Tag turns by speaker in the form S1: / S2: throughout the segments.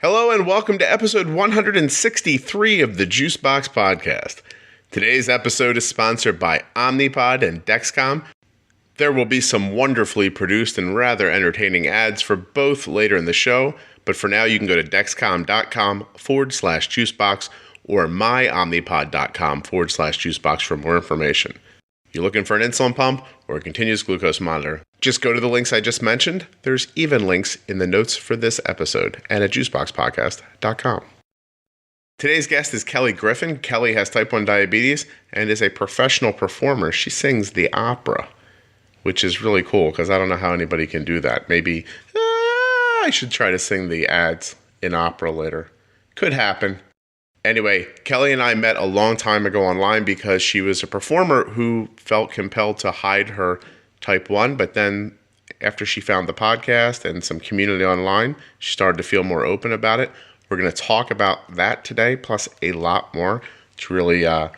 S1: Hello and welcome to episode 163 of the Juicebox Podcast. Today's episode is sponsored by Omnipod and Dexcom. There will be some wonderfully produced and rather entertaining ads for both later in the show, but for now you can go to dexcom.com/juicebox or myomnipod.com/juicebox for more information. You're looking for an insulin pump or a continuous glucose monitor? Just go to the links I just mentioned. There's even links in the notes for this episode and at juiceboxpodcast.com. Today's guest is Kelly Griffin. Kelly has type 1 diabetes and is a professional performer. She sings the opera, which is really cool because I don't know how anybody can do that. Maybe I should try to sing the ads in opera later. Could happen. Anyway, Kelly and I met a long time ago online because she was a performer who felt compelled to hide her type 1, but then after she found the podcast and some community online, she started to feel more open about it. We're going to talk about that today, plus a lot more. It's really an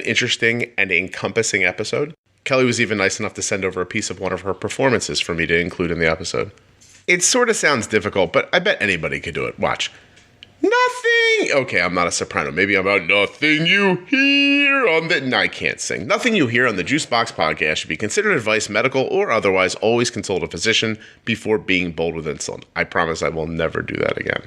S1: interesting and encompassing episode. Kelly was even nice enough to send over a piece of one of her performances for me to include in the episode. It sort of sounds difficult, but I bet anybody could do it. Watch. Nothing. Okay, I'm not a soprano. Maybe I'm about nothing you hear on the... No, I can't sing. Nothing you hear on the Juicebox Podcast should be considered advice, medical or otherwise. Always consult a physician before being bold with insulin. I promise I will never do that again.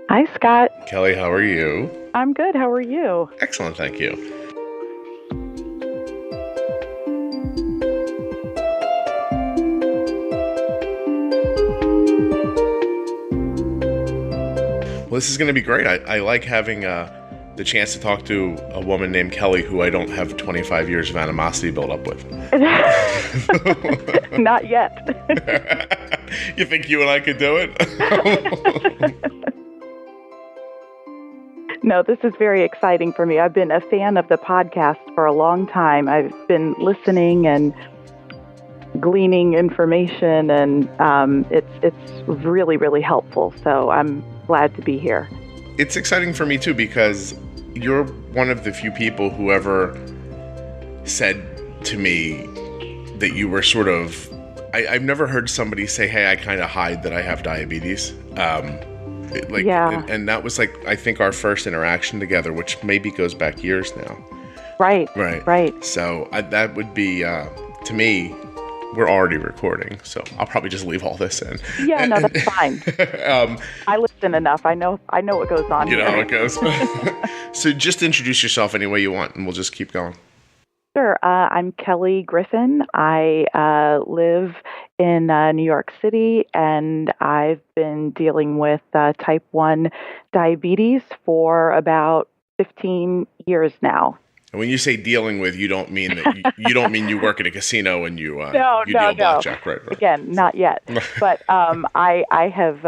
S2: Hi, Scott.
S1: Kelly, how are you?
S2: I'm good. How are you?
S1: Excellent, thank you. Well, this is going to be great. I like having the chance to talk to a woman named Kelly who I don't have 25 years of animosity built up with.
S2: Not yet.
S1: You think you and I could do it?
S2: No, this is very exciting for me. I've been a fan of the podcast for a long time. I've been listening and gleaning information, and it's really, really helpful. So I'm glad to be here.
S1: It's exciting for me too because you're one of the few people who ever said to me that you were sort of... I've never heard somebody say, hey, I kind of hide that I have diabetes.
S2: Yeah.
S1: And that was like, I think our first interaction together, which maybe goes back years now.
S2: Right.
S1: So that would be, to me, we're already recording, so I'll probably just leave all this in.
S2: Yeah, no, that's fine. I listen enough. I know what goes on.
S1: You know how it goes. So just introduce yourself any way you want, and we'll just keep going.
S2: Sure. I'm Kelly Griffin. I live in New York City, and I've been dealing with type 1 diabetes for about 15 years now.
S1: And when you say dealing with, you don't mean that you don't mean you work at a casino and you deal blackjack, right?
S2: Again, not yet. But I have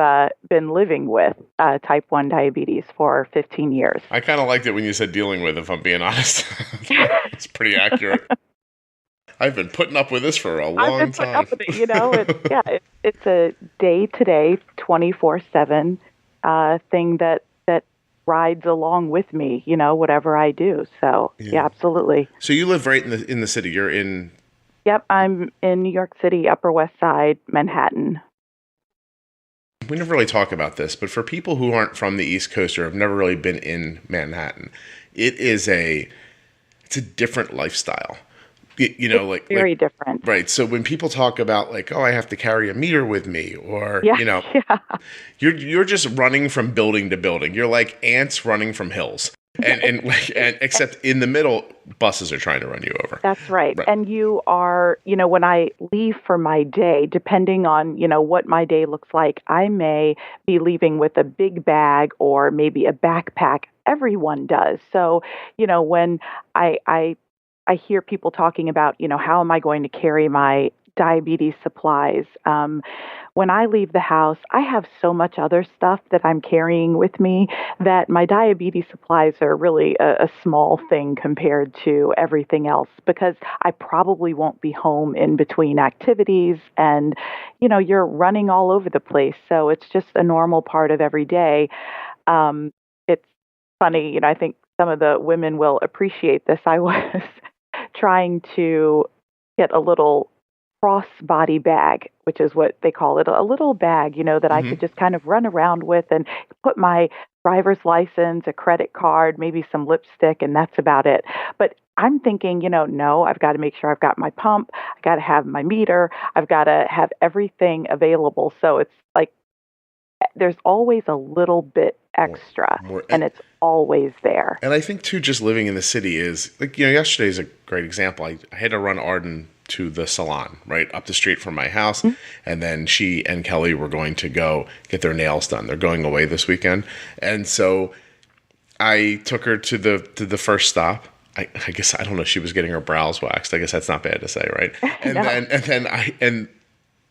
S2: been living with type 1 diabetes for 15 years.
S1: I kind of liked it when you said dealing with, if I'm being honest. It's pretty accurate. I've been putting up with this for a long time.
S2: Up with it, it's a day-to-day, 24/7 thing that rides along with me, whatever I do. So, yeah, absolutely.
S1: So you live right in the city. You're in...
S2: Yep, I'm in New York City, Upper West Side, Manhattan.
S1: We never really talk about this, but for people who aren't from the East Coast or have never really been in Manhattan, it's a different lifestyle. It's very different. Right. So when people talk about like, oh, I have to carry a meter with me, or, you're just running from building to building. You're like ants running from hills. And except in the middle, buses are trying to run you over.
S2: That's right. And you are, when I leave for my day, depending on, what my day looks like, I may be leaving with a big bag or maybe a backpack. Everyone does. So, when I hear people talking about, how am I going to carry my diabetes supplies? When I leave the house, I have so much other stuff that I'm carrying with me that my diabetes supplies are really a small thing compared to everything else, because I probably won't be home in between activities and, you're running all over the place. So it's just a normal part of every day. It's funny, I think some of the women will appreciate this. I was trying to get a little cross-body bag, which is what they call it, a little bag, that I could just kind of run around with and put my driver's license, a credit card, maybe some lipstick, and that's about it. But I'm thinking, no, I've got to make sure I've got my pump, I've got to have my meter, I've got to have everything available. So it's like there's always a little bit extra, and it's always there.
S1: And I think, too, just living in the city is, like, yesterday is a great example. I had to run Arden to the salon right up the street from my house, and then she and Kelly were going to go get their nails done. They're going away this weekend, and so I took her to the first stop. I guess, I don't know, she was getting her brows waxed. I guess that's not bad to say, right? And no.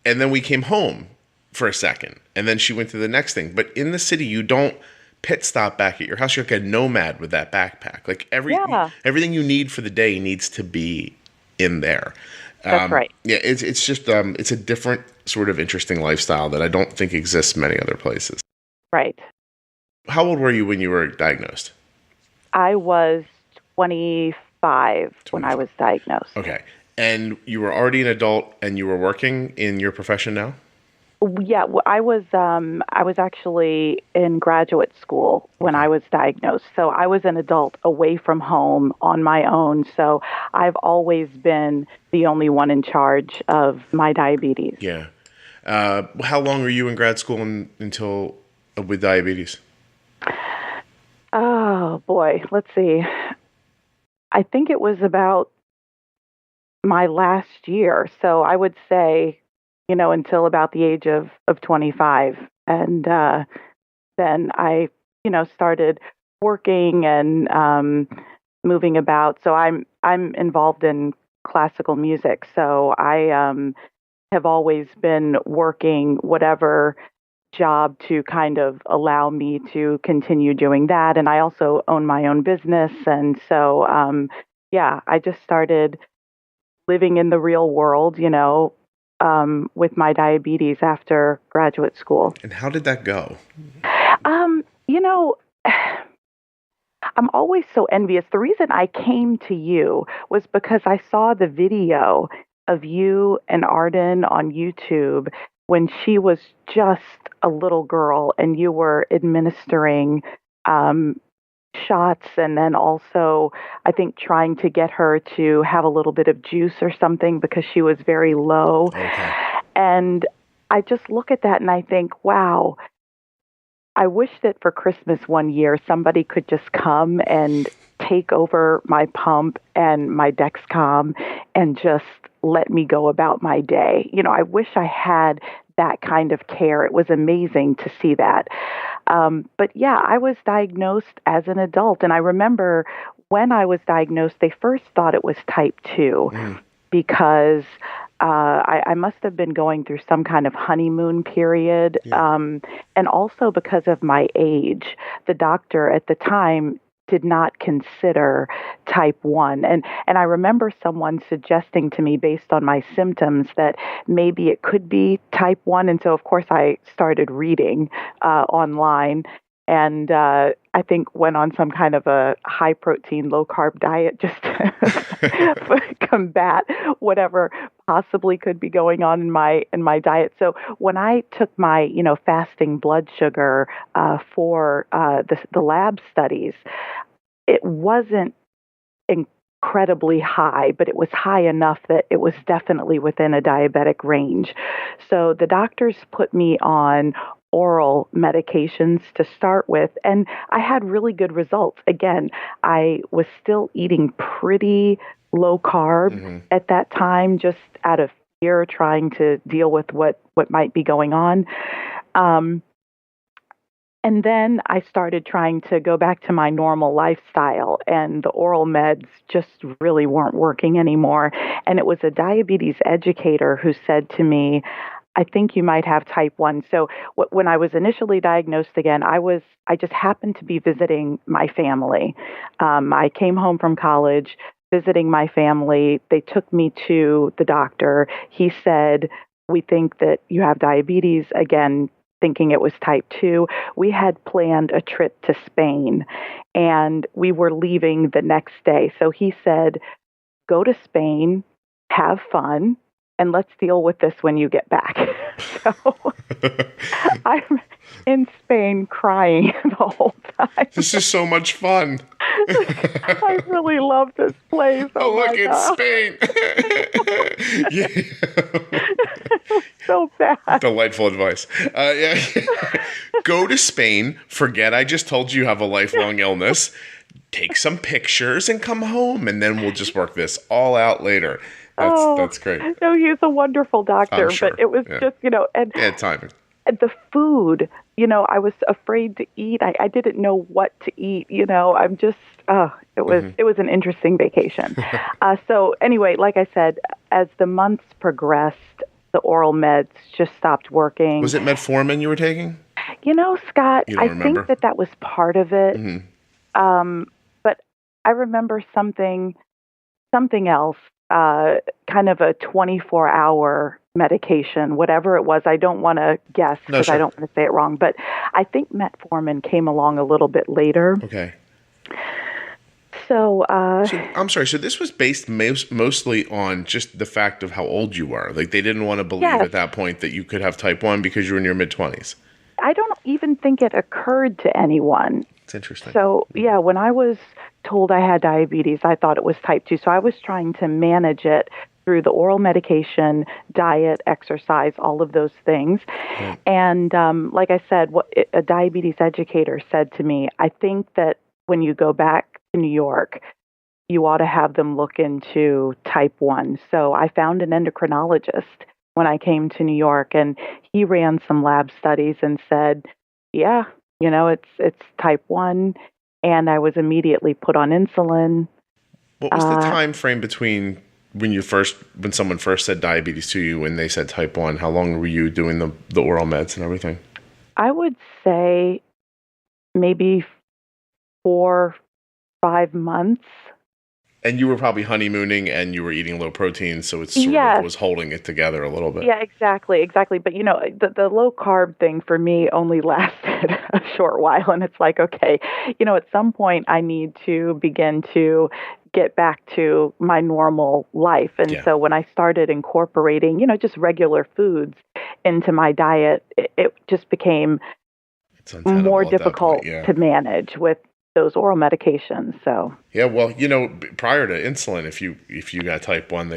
S1: and then we came home for a second, and then she went to the next thing. But in the city, you don't pit stop back at your house. You're like a nomad with that backpack. Like everything you need for the day needs to be in there.
S2: That's right.
S1: Yeah, it's just it's a different sort of interesting lifestyle that I don't think exists many other places.
S2: Right.
S1: How old were you when you were diagnosed?
S2: I was 25 when I was diagnosed.
S1: Okay. And you were already an adult and you were working in your profession now?
S2: Yeah, I was actually in graduate school when I was diagnosed. So I was an adult away from home on my own. So I've always been the only one in charge of my diabetes.
S1: Yeah. How long were you in grad school until with diabetes?
S2: Oh, boy. Let's see. I think it was about my last year. So I would say, until about the age of 25. And then I, started working and moving about. So I'm involved in classical music. So I have always been working whatever job to kind of allow me to continue doing that. And I also own my own business. And so, I just started living in the real world, with my diabetes after graduate school.
S1: And how did that go?
S2: I'm always so envious. The reason I came to you was because I saw the video of you and Arden on YouTube when she was just a little girl and you were administering shots, and then also I think trying to get her to have a little bit of juice or something because she was very low.
S1: Okay.
S2: And I just look at that and I think, wow, I wish that for Christmas one year somebody could just come and take over my pump and my Dexcom and just let me go about my day. I wish I had that kind of care. It was amazing to see that. But yeah, I was diagnosed as an adult. And I remember when I was diagnosed, they first thought it was type 2 because I must have been going through some kind of honeymoon period. And also because of my age, the doctor at the time did not consider type 1. And I remember someone suggesting to me based on my symptoms that maybe it could be type 1. And so, of course, I started reading online and I think went on some kind of a high protein, low carb diet just to combat whatever possibly could be going on in my diet. So when I took my, fasting blood sugar for the lab studies, it wasn't incredibly high, but it was high enough that it was definitely within a diabetic range. So the doctors put me on oral medications to start with, and I had really good results. Again, I was still eating pretty low carb at that time, just out of fear, trying to deal with what might be going on. And then I started trying to go back to my normal lifestyle, and the oral meds just really weren't working anymore. And it was a diabetes educator who said to me, I think you might have type 1. So when I was initially diagnosed again, I just happened to be visiting my family. I came home from college, visiting my family. They took me to the doctor. He said, we think that you have diabetes. Again, thinking it was type 2. We had planned a trip to Spain and we were leaving the next day. So he said, go to Spain, have fun, and let's deal with this when you get back. So I'm in Spain crying the whole time.
S1: This is so much fun.
S2: I really love this place.
S1: Oh, look, it's Spain. Yeah.
S2: So bad.
S1: Delightful advice. Yeah. Go to Spain. Forget I just told you have a lifelong illness. Take some pictures and come home, and then we'll just work this all out later. That's great.
S2: No, he's a wonderful doctor,
S1: sure.
S2: But it was just, and
S1: timing.
S2: And the food, I was afraid to eat. I didn't know what to eat. I'm just, it was an interesting vacation. So anyway, like I said, as the months progressed, the oral meds just stopped working. Was
S1: it metformin you were taking?
S2: Scott, I
S1: remember?
S2: think that was part of it. Mm-hmm. But I remember something else, kind of a 24-hour medication, whatever it was. I don't want to guess because I don't want to say it wrong, but I think metformin came along a little bit later.
S1: Okay.
S2: So
S1: I'm sorry. So this was based mostly on just the fact of how old you were. Like they didn't want to believe at that point that you could have type 1 because you were in your mid-20s.
S2: I don't even think it occurred to anyone.
S1: It's interesting.
S2: So, when I was told I had diabetes, I thought it was type 2. So I was trying to manage it through the oral medication, diet, exercise, all of those things. Yeah. And like I said, what a diabetes educator said to me, I think that when you go back to New York, you ought to have them look into type 1. So I found an endocrinologist when I came to New York, and he ran some lab studies and said, yeah, it's type 1. And I was immediately put on insulin.
S1: What was the time frame between when someone first said diabetes to you and they said type 1? How long were you doing the oral meds and everything?
S2: I would say maybe 4-5 months.
S1: And you were probably honeymooning and you were eating low protein, so it sort of was holding it together a little bit.
S2: Yeah, exactly. But, the low carb thing for me only lasted a short while. And it's like, okay, at some point I need to begin to get back to my normal life. And so when I started incorporating, just regular foods into my diet, it just became more difficult to manage with those oral medications. So
S1: well, prior to insulin, if you got type 1,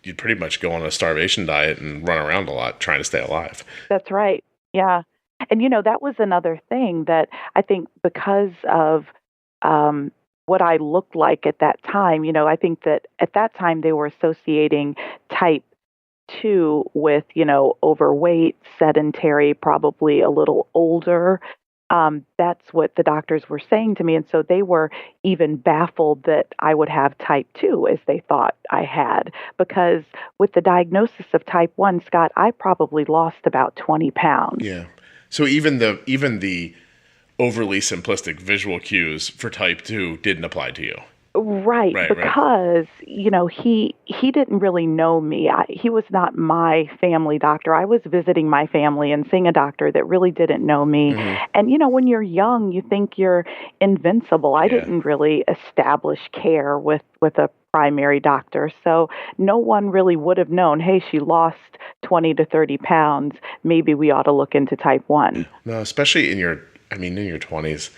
S1: you'd pretty much go on a starvation diet and run around a lot trying to stay alive.
S2: That's right. Yeah. And that was another thing that I think because of what I looked like at that time, I think that at that time they were associating type 2 with, overweight, sedentary, probably a little older. That's what the doctors were saying to me. And so they were even baffled that I would have type 2 as they thought I had. Because with the diagnosis of type 1, Scott, I probably lost about 20 pounds.
S1: Yeah. So even the overly simplistic visual cues for type 2 didn't apply to you.
S2: Right, because, he didn't really know me. He was not my family doctor. I was visiting my family and seeing a doctor that really didn't know me. Mm-hmm. And, when you're young, you think you're invincible. I didn't really establish care with a primary doctor. So no one really would have known, hey, she lost 20 to 30 pounds. Maybe we ought to look into type 1.
S1: No, especially in your 20s.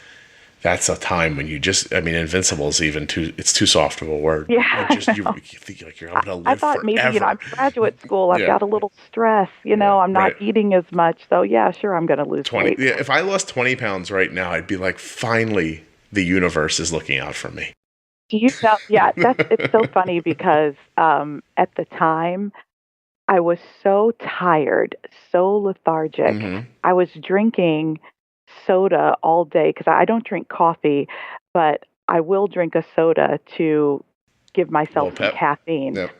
S1: That's a time when invincible is it's too soft of a word.
S2: Yeah.
S1: You think like you're going to live forever.
S2: I thought maybe, I'm graduate school. I've got a little stress, I'm not eating as much. So yeah, sure, I'm going to lose
S1: 20.
S2: weight.
S1: Yeah, if I lost 20 pounds right now, I'd be like, finally, the universe is looking out for me.
S2: It's so funny because at the time, I was so tired, so lethargic. Mm-hmm. I was drinking soda all day because I don't drink coffee, but I will drink a soda to give myself some caffeine. Yep.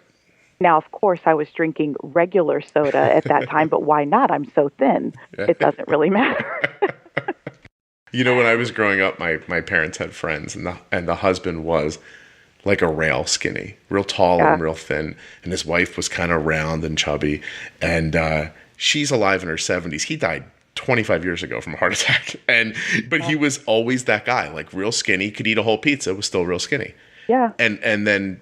S2: Now, of course, I was drinking regular soda at that time, but why not? I'm so thin. It doesn't really matter.
S1: When I was growing up, my parents had friends, and the husband was like a rail skinny, real tall and real thin, and his wife was kind of round and chubby, and she's alive in her 70s. He died 25 years ago from a heart attack. But he was always that guy, like real skinny, could eat a whole pizza, was still real skinny.
S2: Yeah.
S1: And then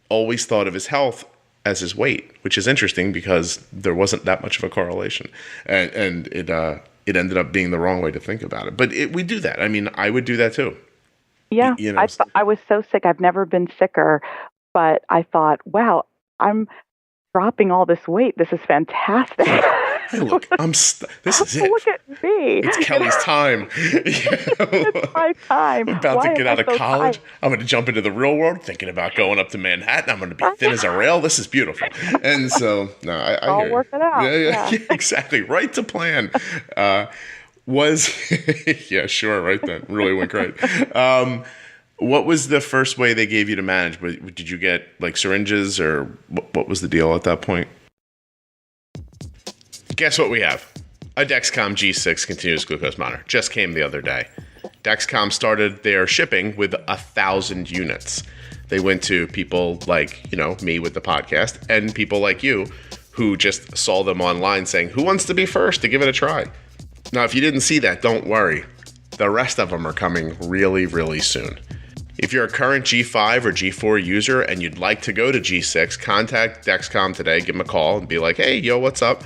S1: always thought of his health as his weight, which is interesting because there wasn't that much of a correlation, and it ended up being the wrong way to think about it. But we do that. I mean, I would do that too.
S2: Yeah, I was so sick. I've never been sicker, but I thought, wow, I'm dropping all this weight. This is fantastic.
S1: Hey, look, this is it.
S2: Look at me.
S1: It's Kelly's time.
S2: It's my time.
S1: I'm about to get out of college. I'm going to jump into the real world, thinking about going up to Manhattan. I'm going to be thin as a rail. This is beautiful. And so, no, I
S2: I'll
S1: hear
S2: work it out.
S1: Yeah, exactly. Right to plan. Yeah, sure, right then. Really went great. What was the first way they gave you to manage? Did you get like syringes, or what was the deal at that point? Guess what we have? A Dexcom G6 continuous glucose monitor. Just came the other day. Dexcom started their shipping with 1,000 units. They went to people like, me with the podcast, and people like you who just saw them online saying, who wants to be first to give it a try? Now, if you didn't see that, don't worry. The rest of them are coming really, really soon. If you're a current G5 or G4 user and you'd like to go to G6, contact Dexcom today, give them a call and be like, hey, yo, what's up?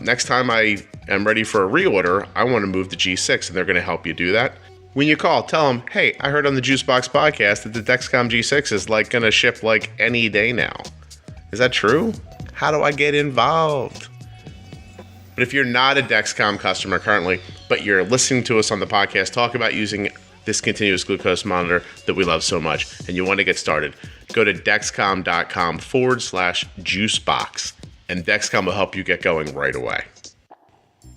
S1: Next time I am ready for a reorder, I want to move to G6, and they're going to help you do that. When you call, tell them, hey, I heard on the Juicebox podcast that the Dexcom G6 is like going to ship like any day now. Is that true? How do I get involved? But if you're not a Dexcom customer currently, but you're listening to us on the podcast talk about using this continuous glucose monitor that we love so much, and you want to get started, go to dexcom.com/juicebox, and Dexcom will help you get going right away.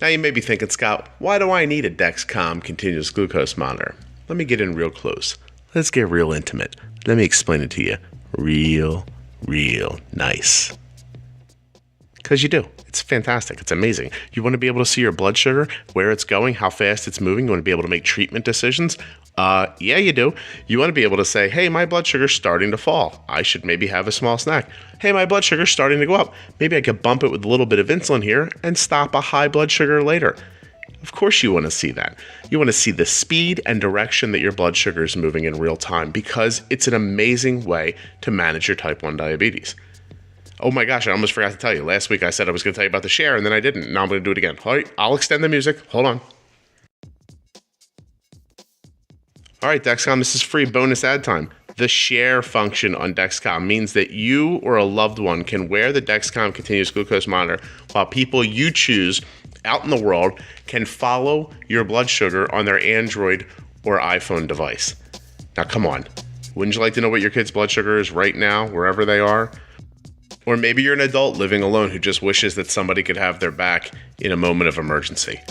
S1: Now you may be thinking, Scott, why do I need a Dexcom continuous glucose monitor? Let me get in real close. Let's get real intimate. Let me explain it to you real nice. Because you do. It's fantastic. It's amazing. You want to be able to see your blood sugar, where it's going, how fast it's moving. You want to be able to make treatment decisions. Yeah, you do. You want to be able to say, hey, my blood sugar's starting to fall. I should maybe have a small snack. Hey, my blood sugar's starting to go up. Maybe I could bump it with a little bit of insulin here and stop a high blood sugar later. Of course you want to see that. You want to see the speed and direction that your blood sugar is moving in real time, because it's an amazing way to manage your type 1 diabetes. Oh my gosh, I almost forgot to tell you. Last week I said I was going to tell you about the share, and then I didn't. Now I'm going to do it again. All right, I'll extend the music. Hold on. All right, Dexcom, this is free bonus ad time. The share function on Dexcom means that you or a loved one can wear the Dexcom continuous glucose monitor while people you choose out in the world can follow your blood sugar on their Android or iPhone device. Now, come on. Wouldn't you like to know what your kid's blood sugar is right now, wherever they are? Or maybe you're an adult living alone who just wishes that somebody could have their back in a moment of emergency.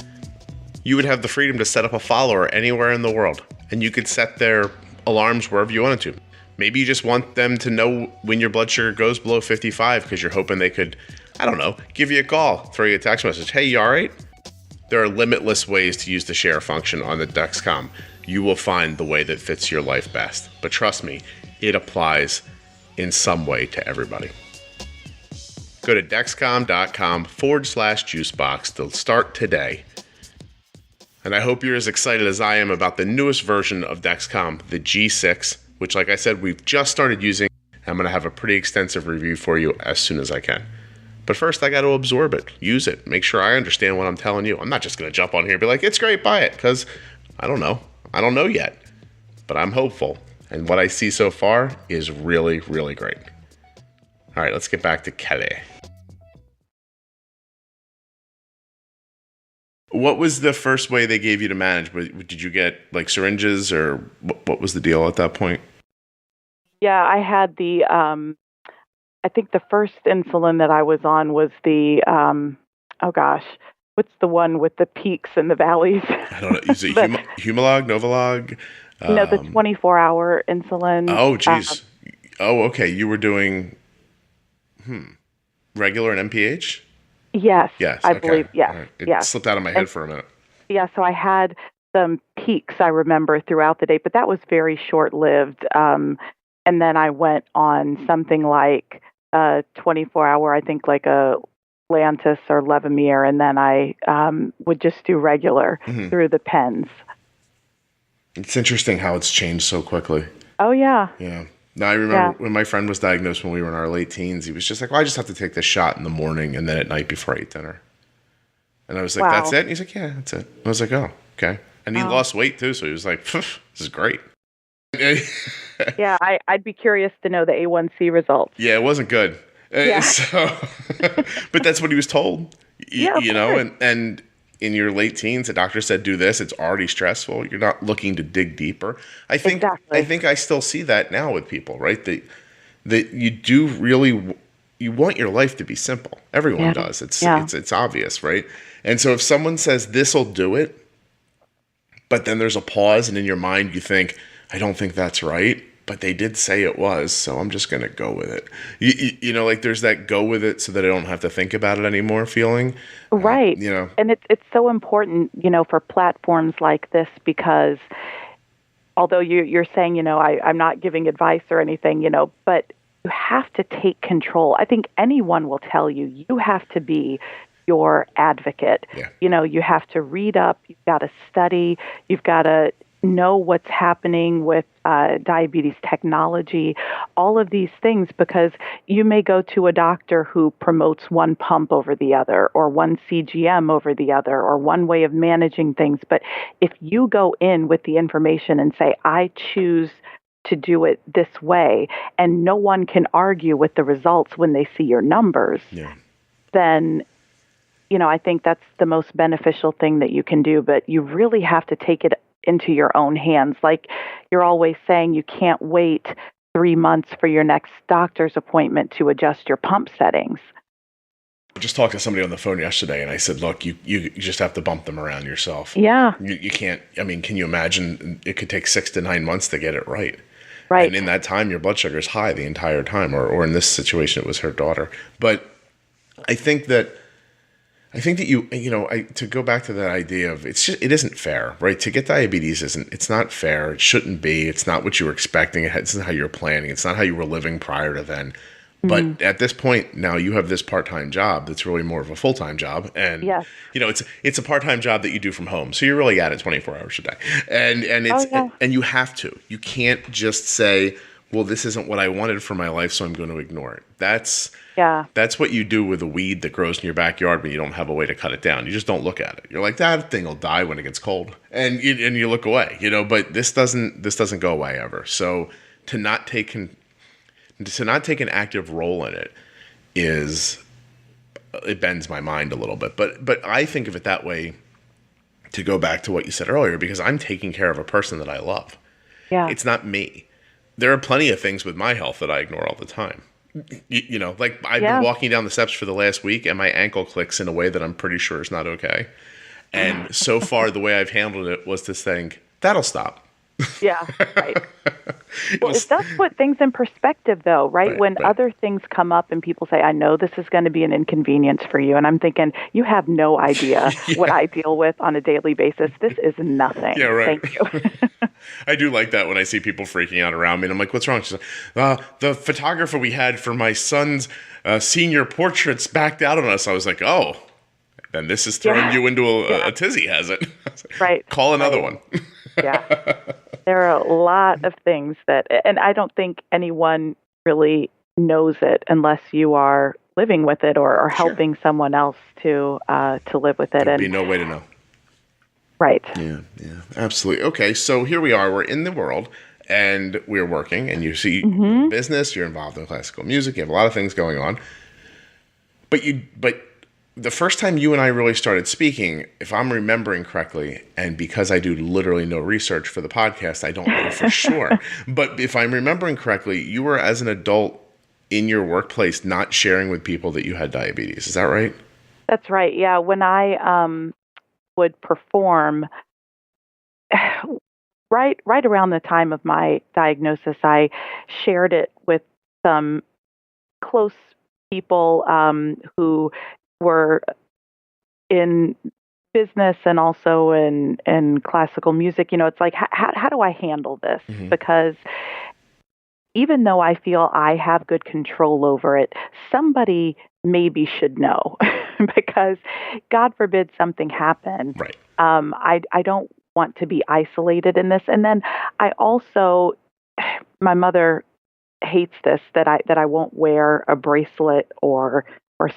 S1: You would have the freedom to set up a follower anywhere in the world, and you could set their alarms wherever you wanted to. Maybe you just want them to know when your blood sugar goes below 55 because you're hoping they could, I don't know, give you a call, throw you a text message. Hey, you all right? There are limitless ways to use the share function on the Dexcom. You will find the way that fits your life best. But trust me, it applies in some way to everybody. Go to dexcom.com/juicebox to start today. And I hope you're as excited as I am about the newest version of Dexcom, the G6, which, like I said, we've just started using. I'm going to have a pretty extensive review for you as soon as I can. But first, I got to absorb it, use it, make sure I understand what I'm telling you. I'm not just going to jump on here and be like, it's great, buy it, because I don't know. I don't know yet, but I'm hopeful. And what I see so far is really, really great. All right, let's get back to Kelly. What was the first way they gave you to manage? Did you get like syringes, or what was the deal at that point?
S2: Yeah, I had the, I think the first insulin that I was on was the, what's the one with the peaks and the valleys?
S1: I don't know. Is it Humalog, Novolog?
S2: No, the 24-hour insulin.
S1: Oh, geez. Okay. You were doing regular and MPH?
S2: Yes, I believe, yes.
S1: Right. It slipped out of my head for a minute. Yeah,
S2: so I had some peaks, I remember, throughout the day, but that was very short-lived. And then I went on something like a 24-hour, I think like a Lantus or Levemir, and then I would just do regular through the pens.
S1: It's interesting how it's changed so quickly.
S2: Oh, yeah.
S1: Yeah. No, I remember when my friend was diagnosed when we were in our late teens, he was just like, well, I just have to take this shot in the morning and then at night before I eat dinner. And I was like, that's it? And he's like, yeah, that's it. I was like, oh, okay. And he lost weight too, so he was like, this is great.
S2: Yeah, I'd be curious to know the A1C results.
S1: Yeah, it wasn't good.
S2: Yeah.
S1: But that's what he was told.
S2: Yeah,
S1: you know, and in your late teens, the doctor said, do this. It's already stressful. You're not looking to dig deeper. I think I still see that now with people, right? That you do really, you want your life to be simple. Everyone does. It's obvious, right? And so if someone says this will do it, but then there's a pause and in your mind you think, I don't think that's right, but they did say it was, so I'm just going to go with it. You know, like there's that go with it so that I don't have to think about it anymore feeling.
S2: Right.
S1: You know,
S2: and it's so important, you know, for platforms like this, because although you're saying, you know, I'm not giving advice or anything, you know, but you have to take control. I think anyone will tell you, you have to be your advocate.
S1: Yeah.
S2: You know, you have to read up, you've got to study, you've got to know what's happening with diabetes technology, all of these things, because you may go to a doctor who promotes one pump over the other, or one CGM over the other, or one way of managing things. But if you go in with the information and say, I choose to do it this way, and no one can argue with the results when they see your numbers, then, you know, I think that's the most beneficial thing that you can do. But you really have to take it into your own hands. Like you're always saying, you can't wait 3 months for your next doctor's appointment to adjust your pump settings.
S1: I just talked to somebody on the phone yesterday and I said, look, you just have to bump them around yourself.
S2: Yeah.
S1: You can't, I mean, can you imagine it could take 6 to 9 months to get it right?
S2: Right.
S1: And in that time, your blood sugar is high the entire time, or in this situation, it was her daughter. But I think that to go back to that idea of it isn't fair, right? To get diabetes it's not fair. It shouldn't be. It's not what you were expecting. It's not how you were planning. It's not how you were living prior to then. But at this point now, you have this part-time job that's really more of a full-time job, and you know it's a part-time job that you do from home, so you're really at it 24 hours a day, and and you have to. You can't just say, well, this isn't what I wanted for my life, so I'm going to ignore it. That's what you do with a weed that grows in your backyard when you don't have a way to cut it down. You just don't look at it. You're like, that thing will die when it gets cold, and you look away, you know. But this doesn't go away ever. So to not take an active role in it it bends my mind a little bit. But I think of it that way, to go back to what you said earlier, because I'm taking care of a person that I love.
S2: Yeah.
S1: It's not me. There are plenty of things with my health that I ignore all the time. You know, like I've been walking down the steps for the last week and my ankle clicks in a way that I'm pretty sure is not okay. And so far, the way I've handled it was to think, that'll stop.
S2: Yeah, right. Well, it does put things in perspective, though, right? When other things come up and people say, I know this is going to be an inconvenience for you. And I'm thinking, you have no idea what I deal with on a daily basis. This is nothing. Yeah, right. Thank you.
S1: I do like that when I see people freaking out around me. And I'm like, what's wrong? She's like, the photographer we had for my son's senior portraits backed out on us. I was like, oh, then this is throwing you into a tizzy, has it?
S2: Right.
S1: Call another one.
S2: Yeah. There are a lot of things and I don't think anyone really knows it unless you are living with it or helping someone else to live with it.
S1: There'd be no way to know.
S2: Right.
S1: Yeah, absolutely. Okay, so here we are. We're in the world, and we're working, and you see business. You're involved in classical music. You have a lot of things going on. But the first time you and I really started speaking, if I'm remembering correctly, and because I do literally no research for the podcast, I don't know for sure. But if I'm remembering correctly, you were, as an adult in your workplace, not sharing with people that you had diabetes. Is that right?
S2: That's right. Yeah. When I would perform, right around the time of my diagnosis, I shared it with some close people who were in business and also in classical music. You know, it's like, how do I handle this? Because even though I feel I have good control over it, somebody maybe should know because God forbid something happen.
S1: Right.
S2: I don't want to be isolated in this. And then I also, my mother hates this, that I won't wear a bracelet or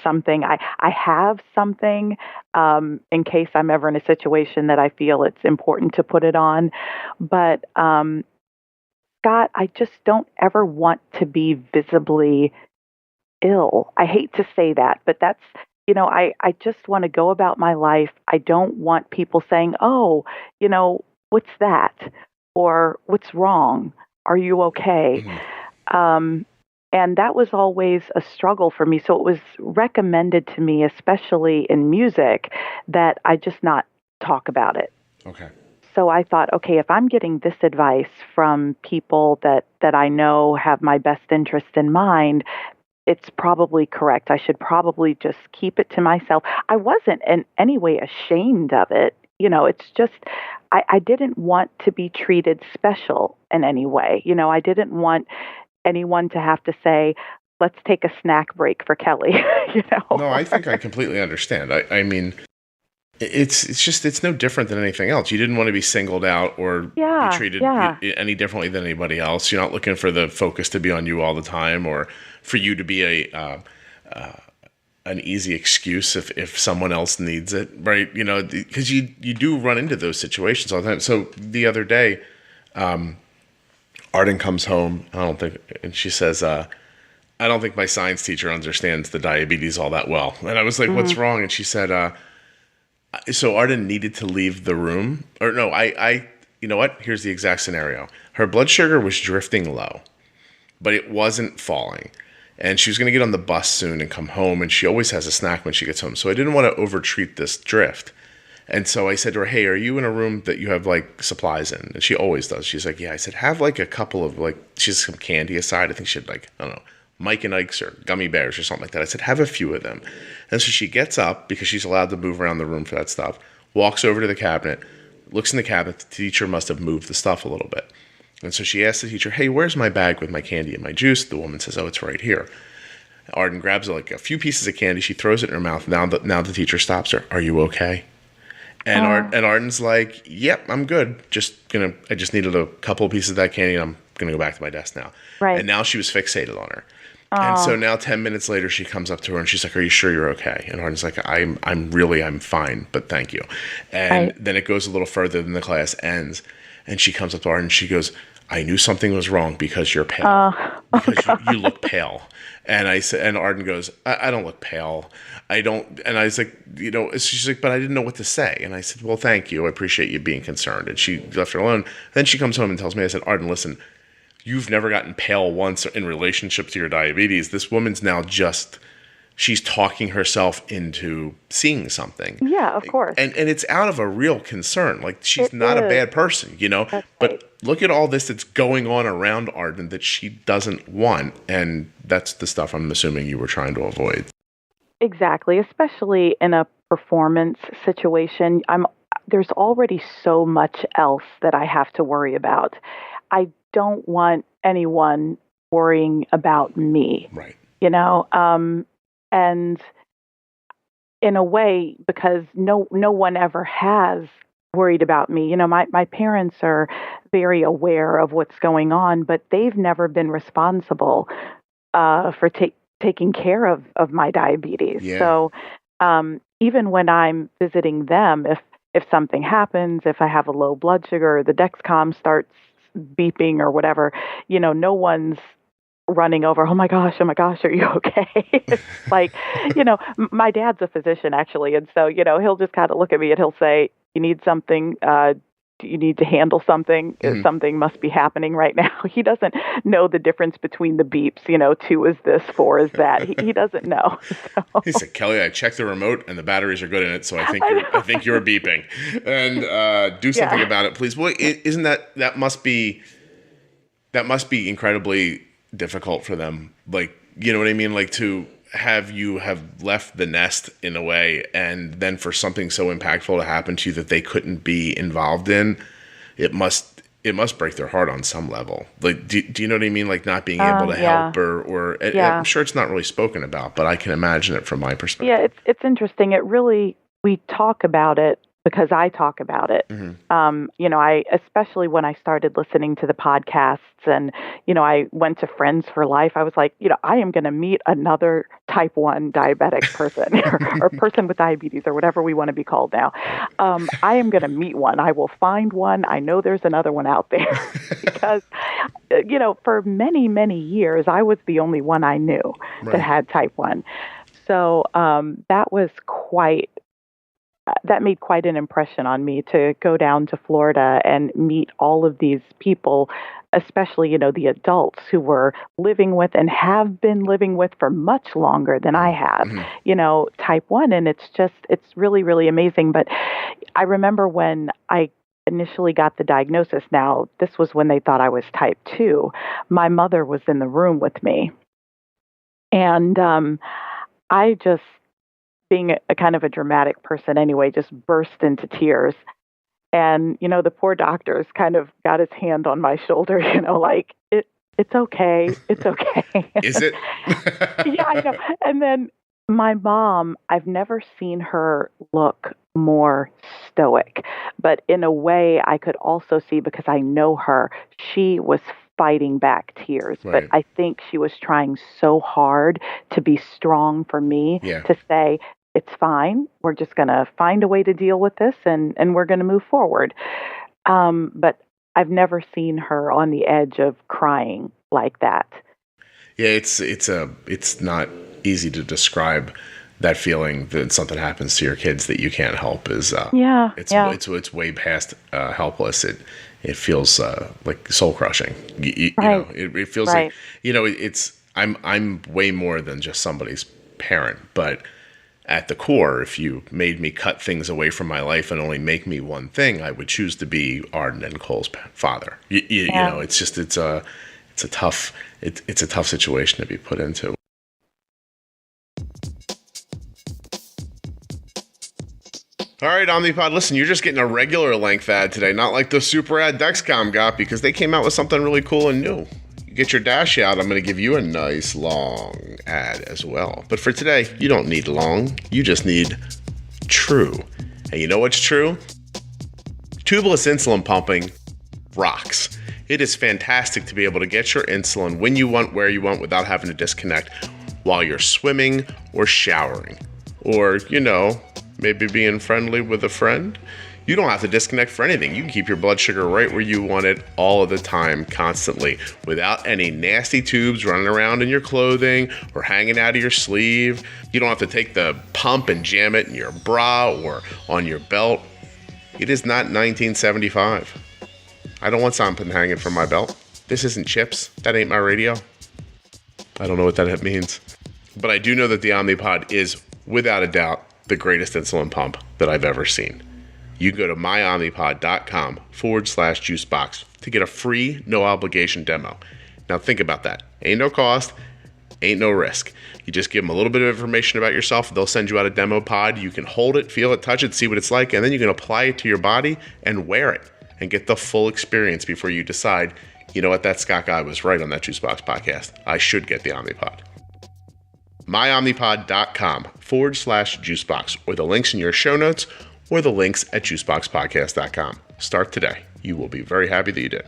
S2: something. I have something in case I'm ever in a situation that I feel it's important to put it on. But Scott, I just don't ever want to be visibly ill. I hate to say that, but that's, I just want to go about my life. I don't want people saying, oh, what's that? Or what's wrong? Are you okay? And that was always a struggle for me. So it was recommended to me, especially in music, that I just not talk about it.
S1: Okay.
S2: So I thought, okay, if I'm getting this advice from people that I know have my best interest in mind, it's probably correct. I should probably just keep it to myself. I wasn't in any way ashamed of it. It's just, I didn't want to be treated special in any way. I didn't want anyone to have to say, let's take a snack break for Kelly.
S1: No, I think I completely understand. I mean, it's no different than anything else. You didn't want to be singled out or be treated any differently than anybody else. You're not looking for the focus to be on you all the time, or for you to be an easy excuse if someone else needs it, right? Because you do run into those situations all the time. So the other day, Arden comes home, and she says, I don't think my science teacher understands the diabetes all that well. And I was like, what's wrong? And she said, so Arden needed to leave the room. Or no, you know what? Here's the exact scenario. Her blood sugar was drifting low, but it wasn't falling. And she was going to get on the bus soon and come home, and she always has a snack when she gets home. So I didn't want to overtreat this drift. And so I said to her, hey, are you in a room that you have like supplies in? And she always does. She's like, yeah. I said, have like a couple of she has some candy aside. I think she had I don't know, Mike and Ike's or gummy bears or something like that. I said, have a few of them. And so she gets up, because she's allowed to move around the room for that stuff, walks over to the cabinet, looks in the cabinet. The teacher must have moved the stuff a little bit. And so she asks the teacher, hey, where's my bag with my candy and my juice? The woman says, oh, it's right here. Arden grabs like a few pieces of candy. She throws it in her mouth. Now the teacher stops her. Are you okay? And Arden's like, yep, I'm good. I just needed a couple of pieces of that candy, and I'm going to go back to my desk now.
S2: Right.
S1: And now she was fixated on her. And so now 10 minutes later, she comes up to her and she's like, are you sure you're okay? And Arden's like, I'm fine, but thank you. And then it goes a little further than the class ends. And she comes up to Arden and she goes, I knew something was wrong because you're pale. Because you look pale. And I said, and Arden goes, I don't look pale. I don't. And I was like, she's like, but I didn't know what to say. And I said, well, thank you. I appreciate you being concerned. And she left her alone. Then she comes home and tells me, I said, Arden, listen, you've never gotten pale once in relationship to your diabetes. This woman's now she's talking herself into seeing something.
S2: Yeah, of course.
S1: And it's out of a real concern. Like, she's not a bad person, That's but right. Look at all this that's going on around Arden that she doesn't want. And that's the stuff I'm assuming you were trying to avoid.
S2: Exactly. Especially in a performance situation. There's already so much else that I have to worry about. I don't want anyone worrying about me.
S1: Right.
S2: And in a way, because no one ever has worried about me. My parents are very aware of what's going on, but they've never been responsible for taking care of my diabetes.
S1: Yeah.
S2: So even when I'm visiting them, if something happens, if I have a low blood sugar, the Dexcom starts beeping or whatever, no one's running over, oh my gosh, are you okay? It's like, my dad's a physician actually. And so, he'll just kind of look at me and he'll say, you need something, you need to handle something. Mm-hmm. Something must be happening right now. He doesn't know the difference between the beeps, 2 is this, 4 is that. He doesn't know. So.
S1: He said, Kelly, I checked the remote and the batteries are good in it. So I think you're beeping, and do something about it, please. Well, isn't that must be incredibly difficult for them. Like, you know what I mean? Like, to have left the nest in a way, and then for something so impactful to happen to you that they couldn't be involved in, it must break their heart on some level. Like, do you know what I mean? Like, not being able to help or I'm sure it's not really spoken about, but I can imagine it from my perspective.
S2: Yeah, it's interesting. We talk about it because I talk about it. I especially when I started listening to the podcasts and, I went to Friends for Life. I was like, I am going to meet another type 1 diabetic person or person with diabetes or whatever we want to be called now. I am going to meet one. I will find one. I know there's another one out there because, for many, many years, I was the only one I knew that had type 1. So that made quite an impression on me to go down to Florida and meet all of these people, especially, the adults who were living with and have been living with for much longer than I have, type 1. And it's really, really amazing. But I remember when I initially got the diagnosis, now this was when they thought I was type 2, my mother was in the room with me. And I just, being a kind of a dramatic person anyway, just burst into tears. And, the poor doctors kind of got his hand on my shoulder, like, it's okay. It's okay.
S1: Is it?
S2: Yeah, I know. And then my mom, I've never seen her look more stoic. But in a way, I could also see, because I know her, she was fighting back tears.
S1: Right.
S2: But I think she was trying so hard to be strong for me, to say, it's fine. We're just going to find a way to deal with this and we're going to move forward. But I've never seen her on the edge of crying like that.
S1: Yeah, it's not easy to describe that feeling that something happens to your kids that you can't help. It's way past helpless. It feels like soul crushing. It feels like I'm way more than just somebody's parent, but at the core, if you made me cut things away from my life and only make me one thing, I would choose to be Arden and Cole's father. It's a tough situation to be put into. All right, Omnipod, listen, you're just getting a regular length ad today, not like the super ad Dexcom got, because they came out with something really cool and new. You get your dash out, I'm going to give you a nice long ad as well. But for today, you don't need long. You just need true. And you know what's true? Tubeless insulin pumping rocks. It is fantastic to be able to get your insulin when you want, where you want, without having to disconnect while you're swimming or showering. Or, maybe being friendly with a friend. You don't have to disconnect for anything. You can keep your blood sugar right where you want it all of the time, constantly, without any nasty tubes running around in your clothing or hanging out of your sleeve. You don't have to take the pump and jam it in your bra or on your belt. It is not 1975. I don't want something hanging from my belt. This isn't chips. That ain't my radio. I don't know what that means. But I do know that the Omnipod is, without a doubt, the greatest insulin pump that I've ever seen. You can go to myomnipod.com/juicebox to get a free, no obligation demo. Now think about that. Ain't no cost, ain't no risk. You just give them a little bit of information about yourself. They'll send you out a demo pod. You can hold it, feel it, touch it, see what it's like, and then you can apply it to your body and wear it and get the full experience before you decide, you know what, that Scott guy was right on that Juicebox podcast. I should get the Omnipod. myomnipod.com/juicebox, or the links in your show notes, or the links at juiceboxpodcast.com. Start today. You will be very happy that you did.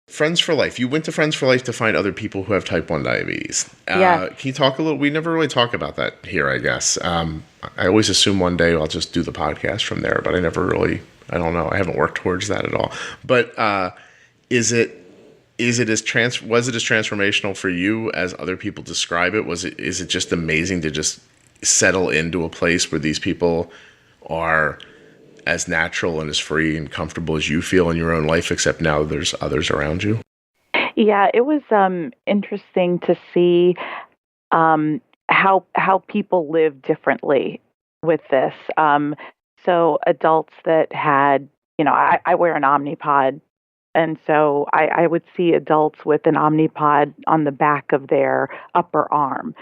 S1: Friends for Life. You went to Friends for Life to find other people who have type 1 diabetes. Can you talk a little? We never really talk about that here, I guess. I always assume one day I'll just do the podcast from there, but I never really, I don't know. I haven't worked towards that at all. But was it as transformational for you as other people describe it? Is it just amazing to just settle into a place where these people are as natural and as free and comfortable as you feel in your own life, except now there's others around you?
S2: Yeah, it was interesting to see how people live differently with this. So adults that had, I wear an Omnipod, and so I would see adults with an Omnipod on the back of their upper arm,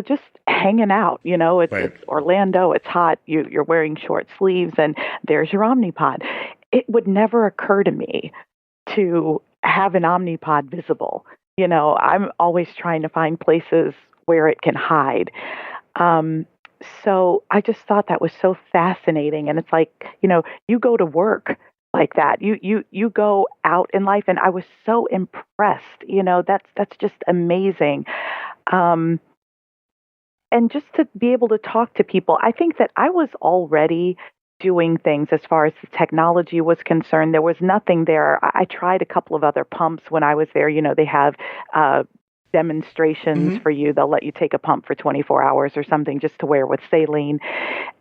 S2: just hanging out. It's Orlando, it's hot, you're wearing short sleeves, and there's your Omnipod. It would never occur to me to have an Omnipod visible. I'm always trying to find places where it can hide. So I just thought that was so fascinating. And it's like, you go to work like that. You go out in life, and I was so impressed. That's just amazing. And just to be able to talk to people, I think that I was already doing things as far as the technology was concerned. There was nothing there. I tried a couple of other pumps when I was there. They have demonstrations for you. They'll let you take a pump for 24 hours or something just to wear with saline.